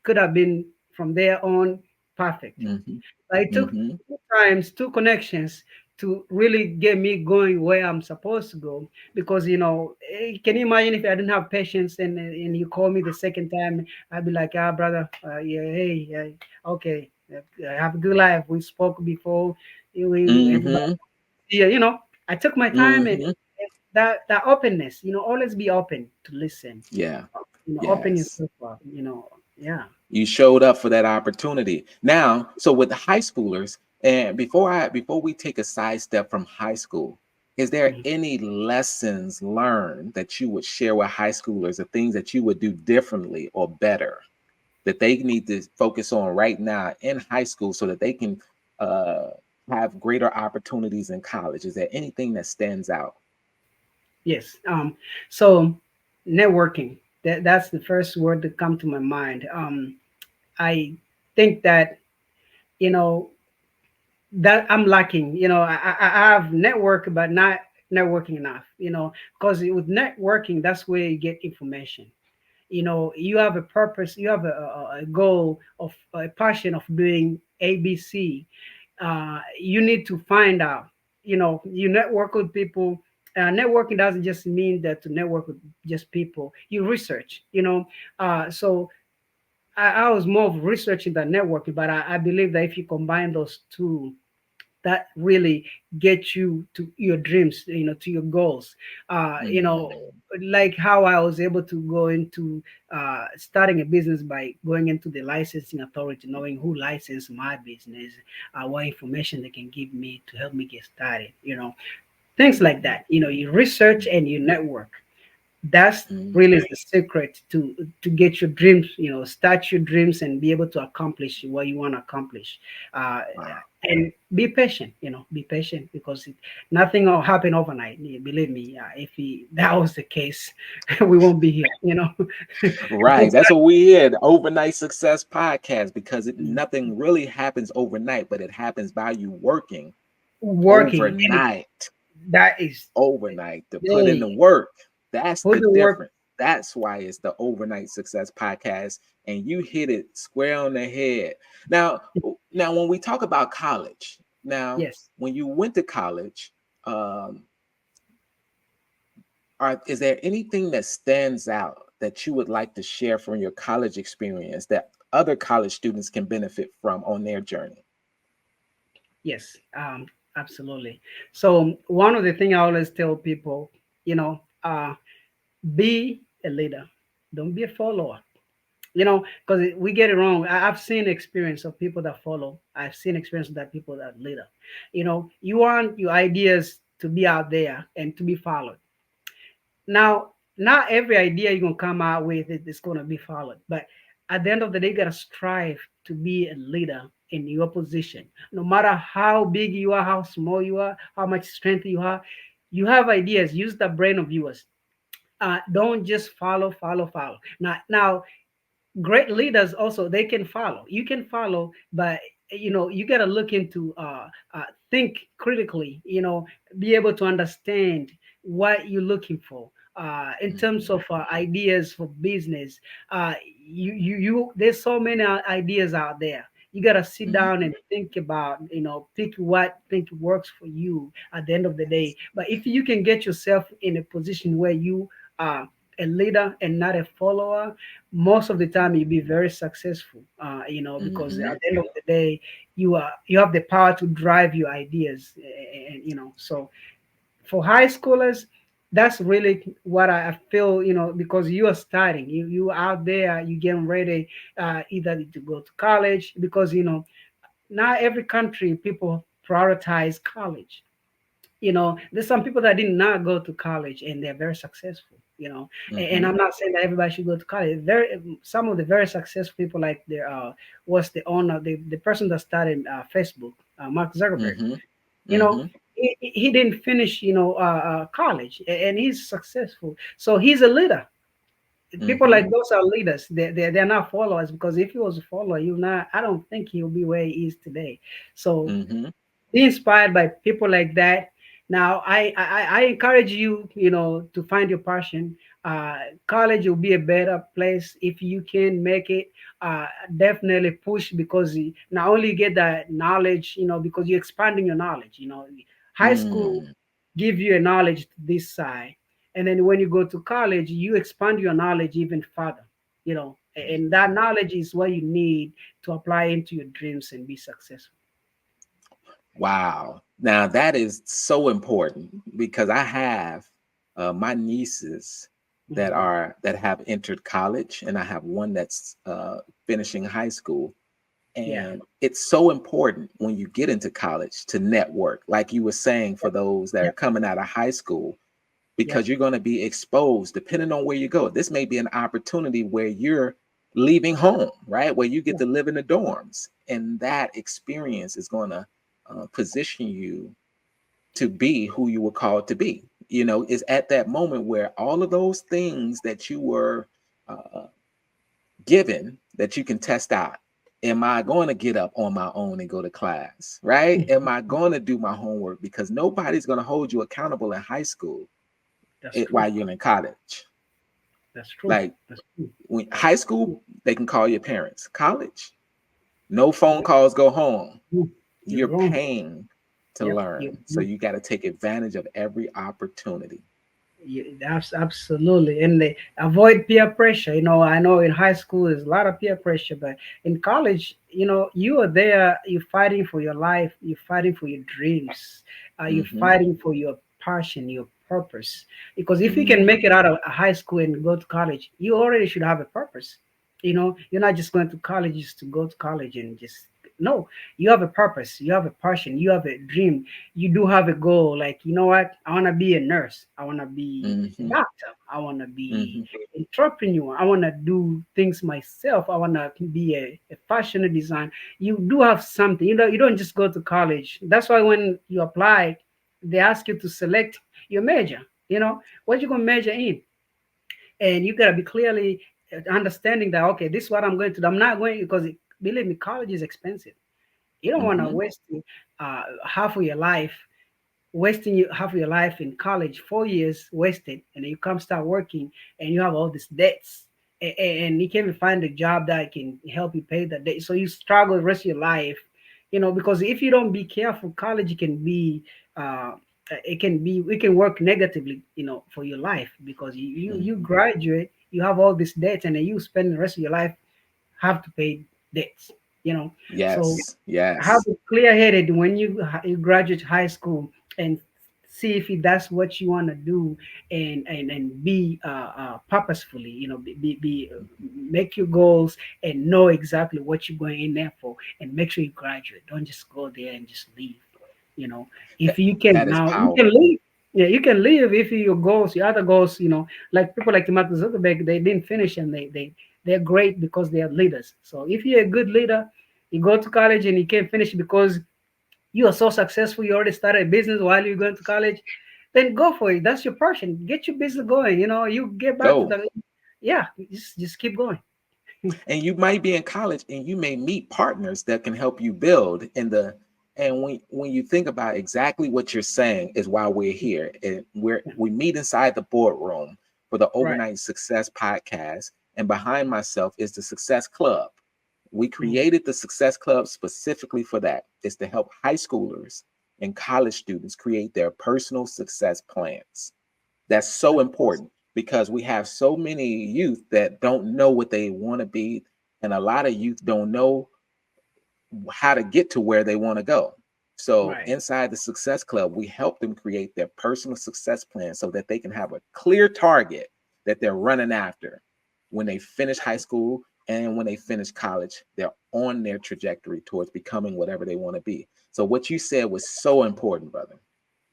could have been from there on perfect. Mhm, But it took mhm. two times, two connections to really get me going where I'm supposed to go. Because can you imagine if I didn't have patience and you call me the second time, I'd be like, ah, brother, yeah, hey, okay, have a good life. We spoke before. Everybody, Mm-hmm. yeah, I took my time and Mm-hmm. that openness. Always be open to listen. Yeah. Open Yes. yourself up. Yeah. You showed up for that opportunity. Now, so with the high schoolers, and before we take a sidestep from high school, is there Mhm. any lessons learned that you would share with high schoolers, or things that you would do differently or better that they need to focus on right now in high school so that they can uh, have greater opportunities in college? Is there anything that stands out? Yes. So networking. That's the first word that come to my mind. I think that you know that I'm lacking. I have network, but not networking enough. Because with networking, that's where you get information. You have a purpose, you have a goal of a passion of doing ABC. You need to find out. You network with people. Networking doesn't just mean that to network with just people. You research. So I was more of researching than networking, but I believe that if you combine those two, that really get you to your dreams, to your goals. Mm-hmm. Like how I was able to go into starting a business by going into the licensing authority, knowing who licensed my business, what information they can give me to help me get started. Things like that. You research and you network. That's really Mm-hmm. the secret to get your dreams, start your dreams and be able to accomplish what you want to accomplish. uh, Wow. and be patient, be patient, because nothing will happen overnight. Believe me, if that was the case, we won't be here, Right. Things That's what we hear, the Overnight Success Podcast, because are nothing really happens overnight, but it happens by you working working, and overnight, that is, overnight to put in hey, the work. That's put the the work. difference. That's why it's the Overnight Success Podcast, and you hit it square on the head. Now, now when we talk about college, now Yes. when you went to college, um, is there anything that stands out that you would like to share from your college experience that other college students can benefit from on their journey? Yes, absolutely. So one of the things I always tell people, you know uh, be a leader, don't be a follower. Because we get it wrong. I've seen experience of people that follow. I've seen experience that people that leader. You want your ideas to be out there and to be followed. Now, not every idea you're gonna come out with is gonna be followed, but at the end of the day, you gotta strive to be a leader in your position. No matter how big you are, how small you are, how much strength you have, you have ideas. Use the brain of yours. Don't just follow, follow, follow. Now, great leaders also, they can follow, you can follow, but you got to look into think critically, be able to understand what you're looking for in terms Mhm, of ideas for business. There's so many ideas out there. You got to sit mhm. down and think about, pick what think works for you at the end of the day. But if you can get yourself in a position where you are a leader and not a follower, most of the time you'll be very successful, because Mhm, at the end of the day, you have the power to drive your ideas. And so for high schoolers, that's really what I feel, because you are starting, you out there, you getting ready, either to go to college, because not every country people prioritize college. There's some people that did not go to college and they're very successful. And mhm, I'm not saying that everybody should go to college. Very Some of the very successful people, like was the owner, the person that started Facebook, Mark Zuckerberg. mhm, you know mhm, he didn't finish college, and he's successful, so he's a leader. People mhm, like those are leaders. They're not followers, because if he was a follower, I don't think he'll be where he is today. So mhm, be inspired by people like that. Now, I encourage you, to find your passion. College will be a better place if you can make it. Definitely push, because not only you get that knowledge, because you're expanding your knowledge. High school Mm, give you a knowledge to this side, and then when you go to college, you expand your knowledge even further. And that knowledge is what you need to apply into your dreams and be successful. wow. Now that is so important because I have my nieces Hmm. that have entered college, and I have one that's finishing high school. Yeah, And it's so important when you get into college to network, like you were saying, for those that are yep, coming out of high school, yep, because you're going to be exposed depending on where you go. This may be an opportunity where you're leaving home, right? Where you get yeah, to live in the dorms. And that experience is going to position you to be who you were called to be. Is at that moment where all of those things that you were uh, given that you can test out. Am I going to get up on my own and go to class? Right? Am I going to do my homework? Because nobody's going to hold you accountable in high school that's true. while you're in college. That's true. Like That's true. when high school, they can call your parents. College, no phone Yep. calls go home. You're You're grown. paying to Yep. You, learn. So you got to take advantage of every opportunity. that's absolutely. And they avoid peer pressure. I know in high school there's a lot of peer pressure, but in college, you are there. You're fighting for your life. You're fighting for your dreams. You're Mm-hmm. fighting for your passion, your purpose. Because if you can Mm-hmm. make it out of high school and go to college, you already should have a purpose. You're not just going to college just to go to college and just no. You have a purpose. You have a passion. You have a dream. You do have a goal. Like, you know what? I want to be a nurse. I want to be a Mm-hmm. doctor. I want to be Mm-hmm. entrepreneur. I want to do things myself. I want to be a fashion design. You do have something. You don't just go to college. That's why when you apply, they ask you to select your major. What you gonna major in, and you gotta be clearly understanding that okay, this is what I'm going to do. I'm not going because believe me, college is expensive. You don't want to Mm-hmm. waste half of your life wasting you half of your life in college, 4 years wasted, and then you come start working and you have all these debts, and you can't even find a job that can help you pay the debt. So you struggle the rest of your life, because if you don't be careful, college can be uh, it can work negatively, for your life because you Mm-hmm. graduate, you have all this debt, and then you spend the rest of your life have to pay debts. you know. So Yes. have Yes. it clear headed when you graduate high school and see if that's what you want to do, and be purposefully, make your goals and know exactly what you're going in there for, and make sure you graduate. Don't just go there and just leave. you know if That you that can is now, you can powerful. leave. Yeah, you can leave if your goals, your other goals, like people like Mark Zuckerberg, they didn't finish, and they're great because they are leaders. So if you're a good leader, you go to college and you can't finish because you are so successful, you already started a business while you're going to college, then go for it. That's your passion. Get your business going. You get back to Go. the, yeah, just keep going. And you might be in college and you may meet partners that can help you build in the and when you think about exactly what you're saying is why we're here. And we meet inside the boardroom for the Right. Overnight Success podcast. And behind myself is the Success Club. We Mhm. created the Success Club specifically for that. It's to help high schoolers and college students create their personal success plans. That's so That's awesome. important because we have so many youth that don't know what they want to be, and a lot of youth don't know how to get to where they want to go. So, Right. inside the Success Club, we help them create their personal success plan so that they can have a clear target that they're running after when they finish high school and when they finish college. They're on their trajectory towards becoming whatever they want to be. So, what you said was so important, brother.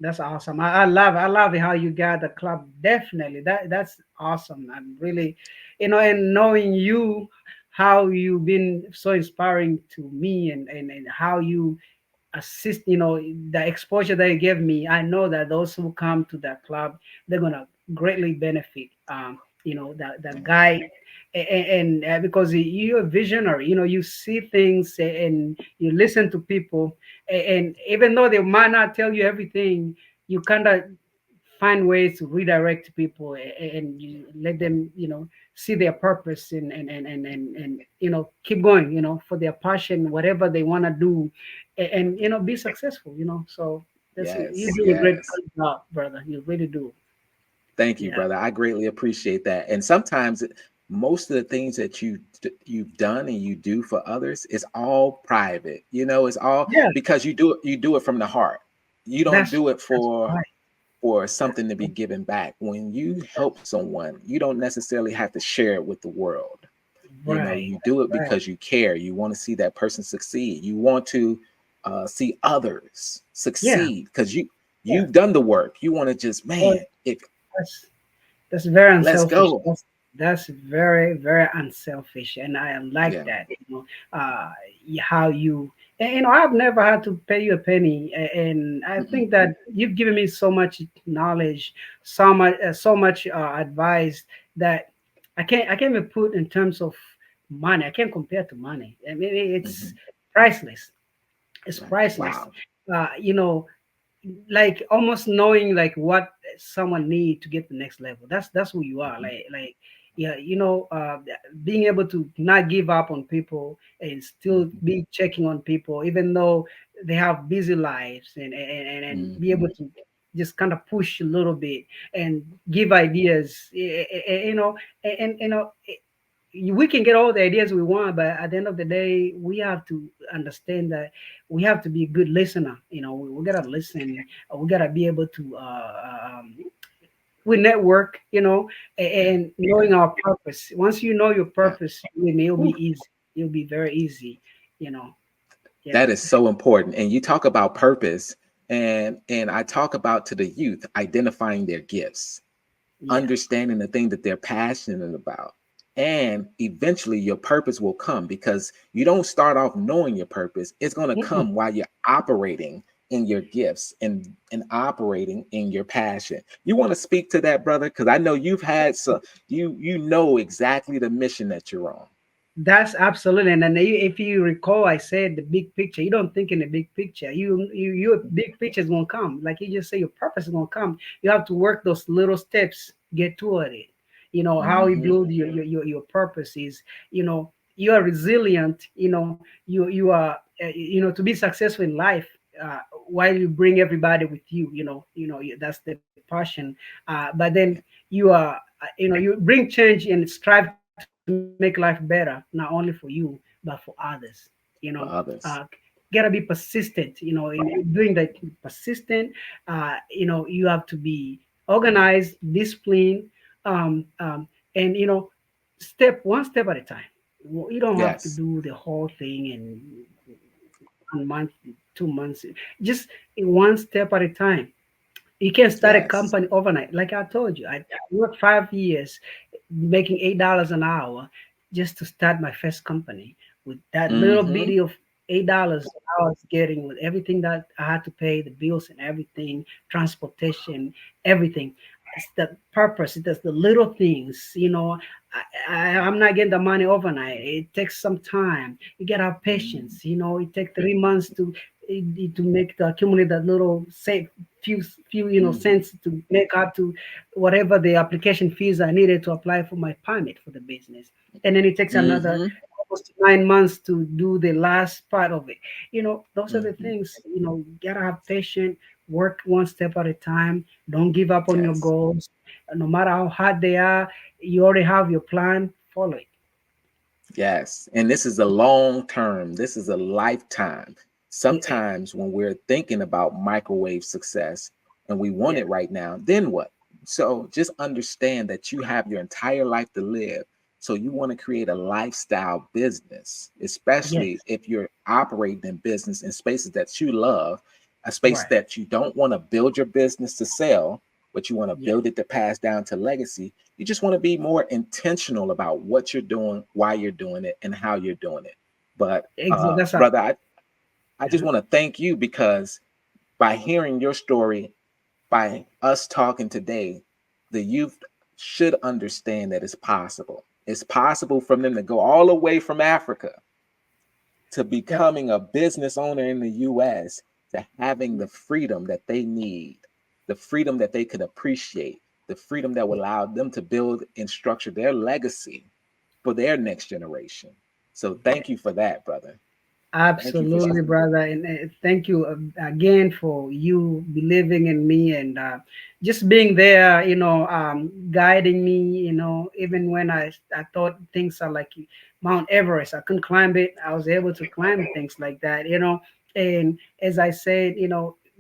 That's awesome. I love it how you got the club. Definitely. That's awesome. I'm really, and knowing you, how you've been so inspiring to me, and how you assist, the exposure that you give me. I know that those who come to that club, they're gonna greatly benefit. The Yeah. guy, and because you're a visionary, you see things, and you listen to people, and even though they might not tell you everything, you kind of find ways to redirect people, and you let them, see their purpose, and keep going, for their passion, whatever they want to do, and be successful. So That's you Yes, do a great yes. job, brother. You really do. Thank you, Yeah. brother. I greatly appreciate that. And sometimes most of the things that you've done and you do for others is all private. It's all Yeah. because you do it from the heart. You don't That's do it that's for right. something to be given back. When you help someone, you don't necessarily have to share it with the world. Right. You do it Right. because you care. You want to see that person succeed. You want to see others Yeah. succeed because Yeah. you've done the work. You want to just, Well, man, if that's that's very let's unselfish. go. That's very very unselfish, and I like Yeah. that. How you and, I've never had to pay you a penny, and I Mm-mm, think that you've given me so much knowledge, so much advice that I can't even put in terms of money. I can't compare to money. I mean, it's mm-hmm. priceless. It's Right. priceless. Wow. You know, like almost knowing like what someone need to get the next level. That's who you are. Mm-hmm. Like yeah, being able to not give up on people and still Mm-hmm. be checking on people even though they have busy lives, and be Mm-hmm. able to just kind of push a little bit and give ideas, and we can get all the ideas we want, but at the end of the day, we have to understand that we have to be a good listener. We gotta listen. We gotta be able to we network. Yeah. And knowing our purpose. Once you know your Yeah. purpose, it'll be Whew. easy. It'll be very easy. You know. Yeah. That is so important. And you talk about purpose, and I talk about to the youth identifying their gifts, Yeah. understanding the thing that they're passionate about. And eventually your purpose will come because you don't start off knowing your purpose. It's going to Mm-mm. come while you're operating in your gifts and operating in your passion. You want to speak to that, brother? Because I know you've had some, you know exactly the mission that you're on. That's absolutely, and then if you recall, I said the big picture. You don't think in the big picture. Your big picture is gonna come. Like you just say, your purpose is gonna come. You have to work those little steps, get toward it. How you Hmm. build your purpose is, you are resilient. You are, to be successful in life. While you bring everybody with you, that's the passion. But then you are, you bring change and strive to make life better, not only for you but for others. For Uh, others. gotta be persistent. In doing that, persistent. You have to be organized, disciplined, and step one step at a time. You don't have to Yes. do the whole thing in 1 month, 2 months. Just one step at a time. You can't start a Yes. company overnight. Like I told you, I worked 5 years making $8 an hour just to start my first company. With that little Hmm. bitty of $8 I was getting, with everything that I had to pay, the bills and everything, transportation, everything. It's the purpose. It's the little things. I'm not getting the money overnight. It takes some time. You gotta have patience. It takes 3 months to make the accumulate that little say few Hmm. cents to make up to whatever the application fees I needed to apply for my permit for the business, and then it takes another Hmm. almost 9 months to do the last part of it. Those are the Hmm. things. You gotta have patience, work one step at a time, don't give up on your Yes. goals. No matter how hard they are, you already have your plan, follow it. Yes. And this is a long term, this is a lifetime. Yeah, Sometimes when we're thinking about microwave success and we want yeah, it right now, then what? So just understand that you have your entire life to live. So you want to create a lifestyle business, especially yes, if you're operating in business in spaces that you love, a space right, that you don't want to build your business to sell, but you want to yeah, build it to pass down to legacy. You just want to be more intentional about what you're doing, why you're doing it, and how you're doing it. But exactly. That's how. brother, I just Uh-huh. want to thank you because by hearing your story, by us talking today, the youth should understand that it's possible. It's possible for them to go all the way from Africa to Yep. becoming a business owner in the US, to having the freedom that they need, the freedom that they can appreciate, the freedom that will allow them to build and structure their legacy for their next generation. So thank you for that, brother. Thank you for Absolutely, sharing. brother, and thank you again for you believing in me and just being there. Guiding me. Even when I thought things are like Mount Everest, I couldn't climb it. I was able to climb things like that. And as I said,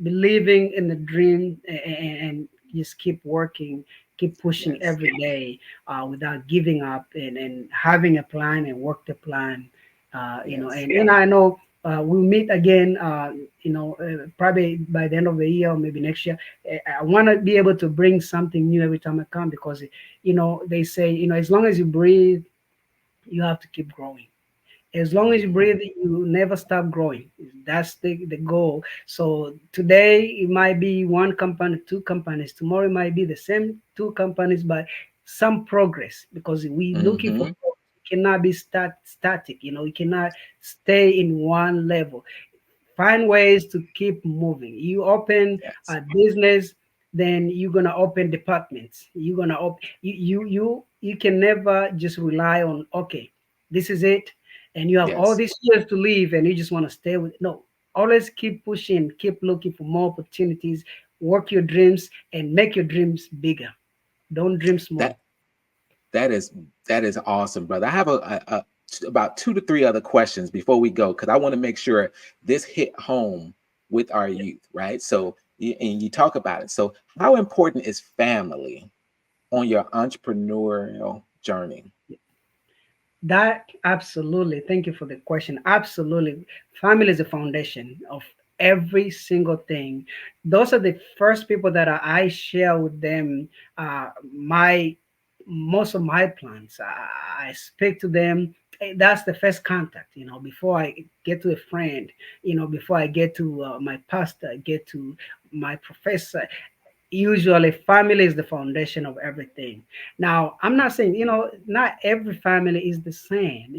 believing in the dream and just keep working, keep pushing Yes. every day without giving up and having a plan and work the plan. Yes. And I know we'll meet again. Probably by the end of the year or maybe next year. I want to be able to bring something new every time I come because they say as long as you breathe, you have to keep growing. As long as you Mhm. breathe, you never stop growing. That's the goal. So today it might be one company, two companies. Tomorrow it might be the same two companies, but some progress because we looking for Mhm. progress. It cannot be static. You cannot stay in one level. Find ways to keep moving. You open Yes. a business, then you're gonna open departments. You're gonna you can never just rely on, okay, this is it, and you have all Yes. these years to live and you just want to stay with, no. Always keep pushing, keep looking for more opportunities, work your dreams and make your dreams bigger. Don't dream That small. that is that is awesome, brother. I have about 2 to 3 other questions before we go because I want to make sure this hit home with our youth, right? So, and you talk about it. So, how important is family on your entrepreneurial journey? That absolutely. Thank you for the question. Absolutely. Family is the foundation of every single thing. Those are the first people that I share with them my most of my plans. I speak to them. That's the first contact, before I get to a friend, before I get to my pastor, get to my professor. Usually family is the foundation of everything. Now I'm not saying not every family is the same,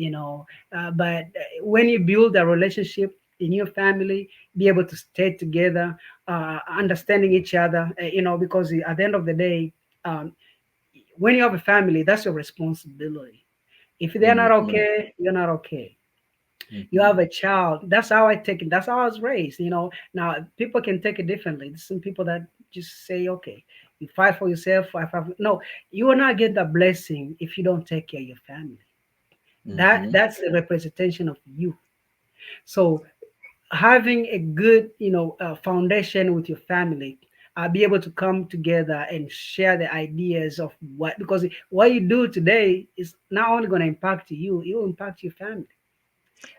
but when you build a relationship in your family, be able to stay together, understanding each other, because at the end of the day, um, when you have a family, that's your responsibility. If they're not Mhm. okay, you're not okay. You Mhm. have a child. That's how I take it. That's how I was raised. Now people can take it differently. There's some people that just say, okay, you fight for yourself. No, you will not get the blessing if you don't take care of your family. That Mhm. that's the representation of you. So having a good, foundation with your family, be able to come together and share the ideas of what, because what you do today is not only going to impact you, it will impact your family.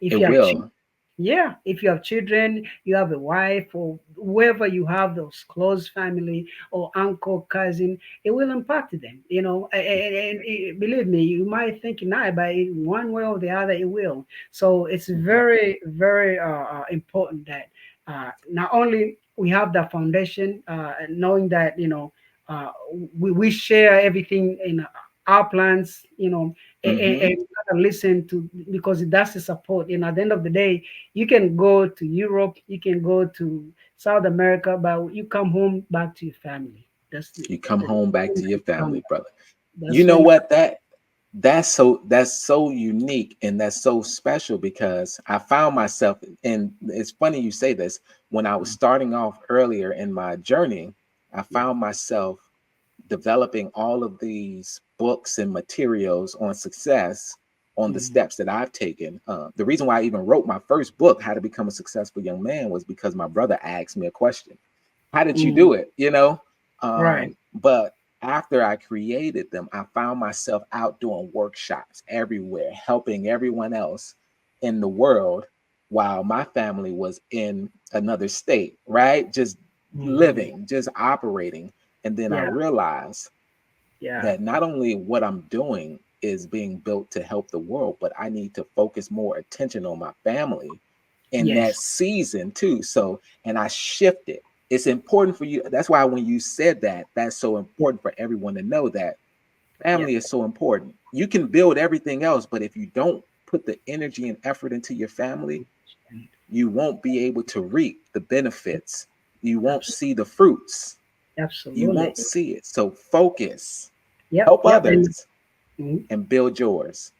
If It you have will. Yeah, if you have children, you have a wife, or whoever you have, those close family or uncle, cousin, it will impact them. And believe me, you might think not, but in one way or the other, it will. So it's Mhm. very, very important that not only we have that foundation, knowing that uh, we share everything in our plans, Mhm. and listen to, because that's the support. At the end of the day, you can go to Europe, you can go to South America, but you come home back to your family. That's You come the home back to your come. family, brother. You That's where know you what? That's so unique and that's so special because I found myself, and it's funny you say this, when I was come. starting off earlier in my journey, I Yeah. found myself developing all of these books and materials on success, on the Mm, steps that I've taken. The reason why I even wrote my first book, How to Become a Successful Young Man, was because my brother asked me a question. How did you mm, do it? right. But after I created them, I found myself out doing workshops everywhere, helping everyone else in the world while my family was in another state, right? Just Hmm. living, just operating. And then I Yeah. realized Yeah. that not only what I'm doing is being built to help the world, but I need to focus more attention on my family in that Yes. season too. So, and I shifted. It's important for you. That's why when you said that, that's so important for everyone to know that Yeah. family is so important. You can build everything else, but if you don't put the energy and effort into your family, you won't be able to reap the benefits. You won't Abs- see the fruits. You Absolutely. won't see it. So focus, Yep. help Yep. And others, mm, and build yours.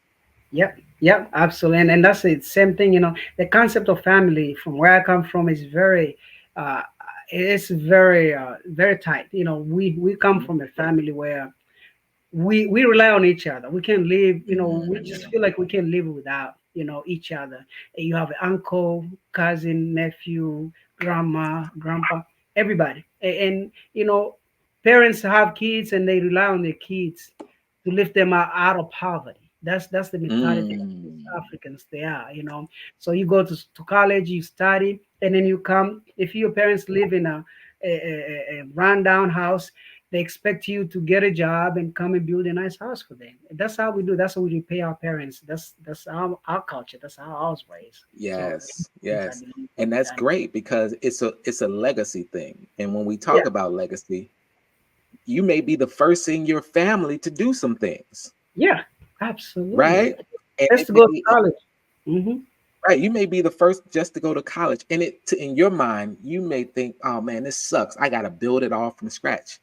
Yep, yep, absolutely, and that's the same thing. The concept of family from where I come from is very, uh, it's very, very tight. We come Mhm. from a family where we rely on each other. We can live, we just Mm. feel like we can live without, each other. And you have uncle, cousin, nephew, grandma, grandpa, everybody. And parents have kids and they rely on their kids to lift them out of poverty. That's the mentality of these Mm. Africans. They are, So you go to college, you study, and then you come. If your parents live in a rundown house, they expect you to get a job and come and build a nice house for them. That's how we do. That's how we repay our parents. That's our culture. That's how I was raised. So Yes, I yes. believe And in that's that. great because it's a legacy thing. And when we Yeah, talk about legacy, you may be the first in your family to do some things, yeah, absolutely. right? And Let's go to college. Hmm. right, you may be the first just to go to college, and in your mind, you may think, "Oh man, this sucks. I got to build it all from scratch,"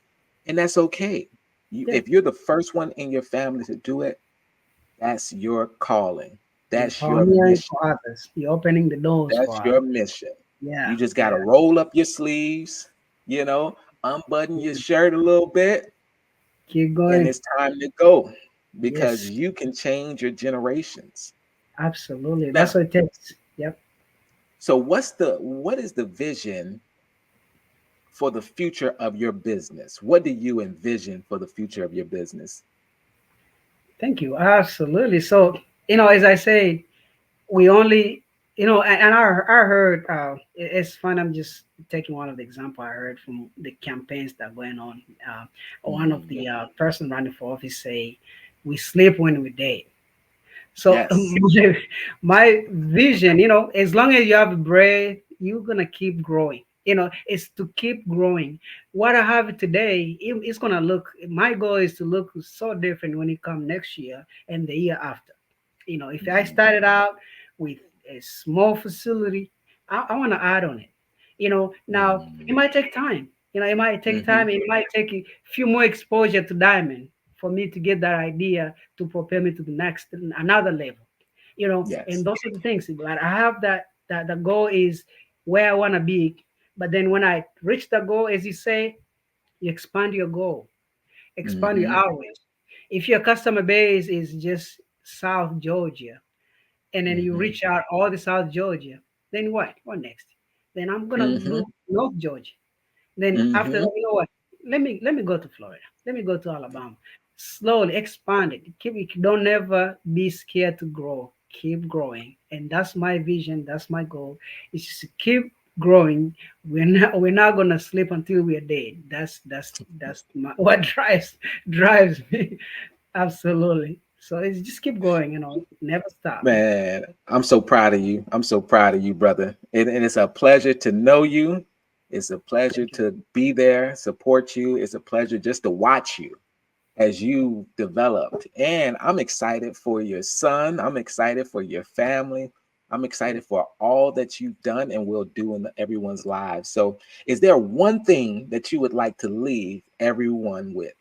and that's okay. Yeah, If you're the first one in your family to do it, that's your calling. you're That's your pioneering mission. for others. You're opening the doors for That's others. your mission. Yeah, You just got yeah, to roll up your sleeves, unbutton your yeah. shirt a little bit, Keep and going. it's time to go because Yes, you can change your generations. absolutely. Now, That's what it takes. Yep. so what is the vision for the future of your business? What do you envision for the future of your business? Thank you. Absolutely. So, as I say, we only and I heard it's fun. I'm just taking one of the example I heard from the campaigns that going on. One of Mm, the person running for office say we sleep when we date. So yes. my vision, as long as you have breath, you're gonna keep growing. It's to keep growing. What I have today, it's gonna look. My goal is to look so different when it come next year and the year after. If I Mm, started out with a small facility, I want to add on it. Now it mm, might take time. It might take hmm. time. It might take a few more exposure to diamond for me to get that idea to propel me to the next another level. And Yes. those are the things. But I have that the goal is where I want to be. But then when I reach the goal, as you say, you expand your goal, expand your Hmm. outreach. If your customer base is just South Georgia, and then you Hmm. reach out all the South Georgia, then what? What next? Then I'm gonna Hmm. do North Georgia. Then after Hmm. that, you know what? Let me go to Florida. Let me go to Alabama. Slowly expand it. Don't ever be scared to grow. Keep growing, and that's my vision. That's my goal. Is just to keep growing. We're not gonna sleep until we're dead. That's what drives me. Absolutely. So it's just keep going. Never stop. Man, I'm so proud of you. I'm so proud of you, brother. And it's a pleasure to know you. It's a pleasure Thank you. to be there, support you. It's a pleasure just to watch you as you developed. And I'm excited for your son. I'm excited for your family. I'm Yeah. excited for all that you've done and will do in everyone's lives. So, is there one thing that you would like to leave everyone with?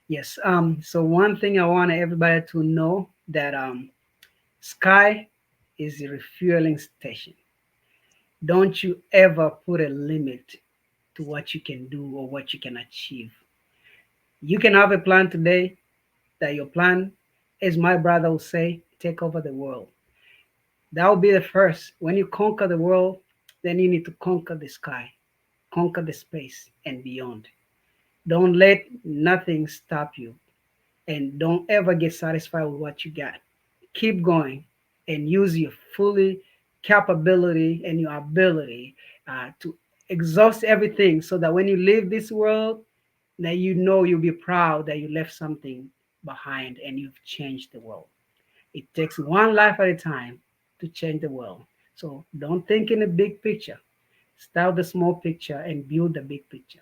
Yes. So one thing I want everybody to know that Sky is a refueling station. Don't you ever put a limit to what you can do or what you can achieve. You can have a plan today that your plan, as my brother will say, take over the world. That will be the first. When you conquer the world, then you need to conquer the sky, conquer the space and beyond. Don't let nothing stop you, and don't ever get satisfied with what you got. Keep going and use your fully capability and your ability to exhaust everything so that when you leave this world, that you'll be proud that you left something behind and you've changed the world. It takes one life at a time to change the world. So don't think in a big picture. Start the small picture and build the big picture.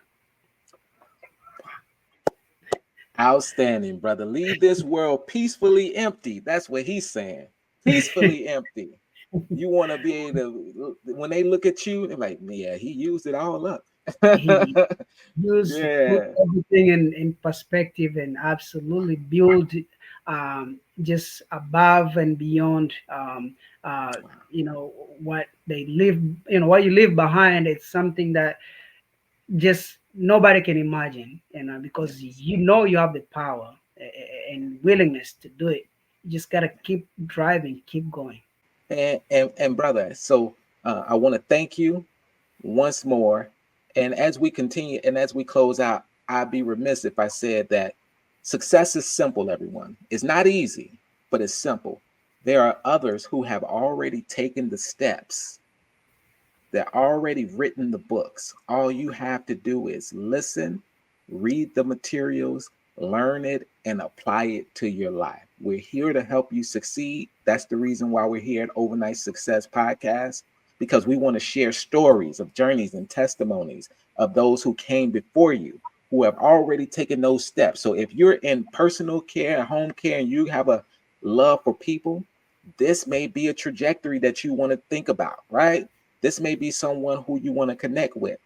Outstanding, brother. Leave this world peacefully empty. That's what he's saying. Peacefully empty. You want to be able to, when they look at you, they're like, yeah, he used it all up. He used to put Yeah. everything in perspective and absolutely build. just above and beyond, Wow. you know, what they live, you know, what you leave behind. It's something that just nobody can imagine, you know, because Yes. you know you have the power and willingness to do it. You just gotta keep driving, keep going. And brother, so I want to thank you once more. And as we continue and as we close out, I'd be remiss if I said that success is simple, everyone. It's not easy, but it's simple. There are others who have already taken the steps. They're already written the books. All you have to do is listen, read the materials, learn it, and apply it to your life. We're here to help you succeed. That's the reason why we're here at Overnight Success Podcast, because we want to share stories of journeys and testimonies of those who came before you, who have already taken those steps. So if you're in personal care, home care, and you have a love for people, this may be a trajectory that you want to think about, right? This may be someone who you want to connect with,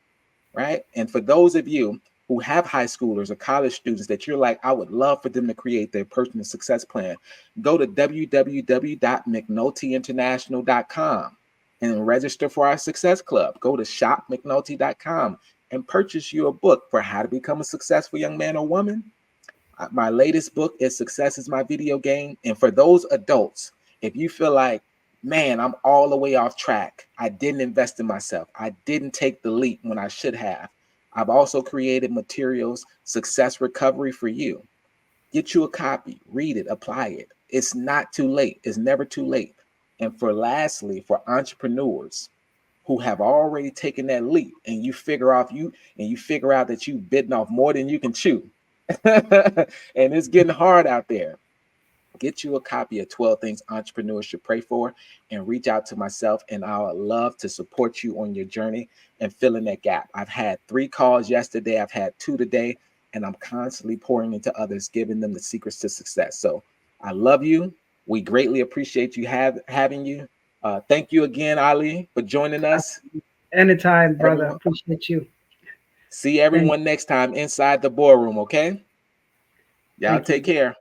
right? And for those of you who have high schoolers or college students that you're like, I would love for them to create their personal success plan, go to www.mcnultyinternational.com and register for our success club. Go to shopmcnulty.com and purchase you a book for how to become a successful young man or woman. My latest book is Success is My Video Game. And for those adults, if you feel like, man, I'm all the way off track, I didn't invest in myself, I didn't take the leap when I should have, I've also created materials, Success Recovery for you. Get you a copy, read it, apply it. It's not too late. It's never too late. And for lastly, for entrepreneurs who have already taken that leap and you figure out that you've bitten off more than you can chew. And it's getting hard out there. Get you a copy of 12 Things Entrepreneurs Should Pray For and reach out to myself, and I would love to support you on your journey and fill in that gap. I've had 3 calls yesterday, I've had 2 today, and I'm constantly pouring into others, giving them the secrets to success. So I love you. We greatly appreciate you having you. Thank you again, Ali, for joining us. Anytime, brother. Everyone, Appreciate you. see Thank, everyone next time inside the boardroom, okay? Y'all thank take you. care.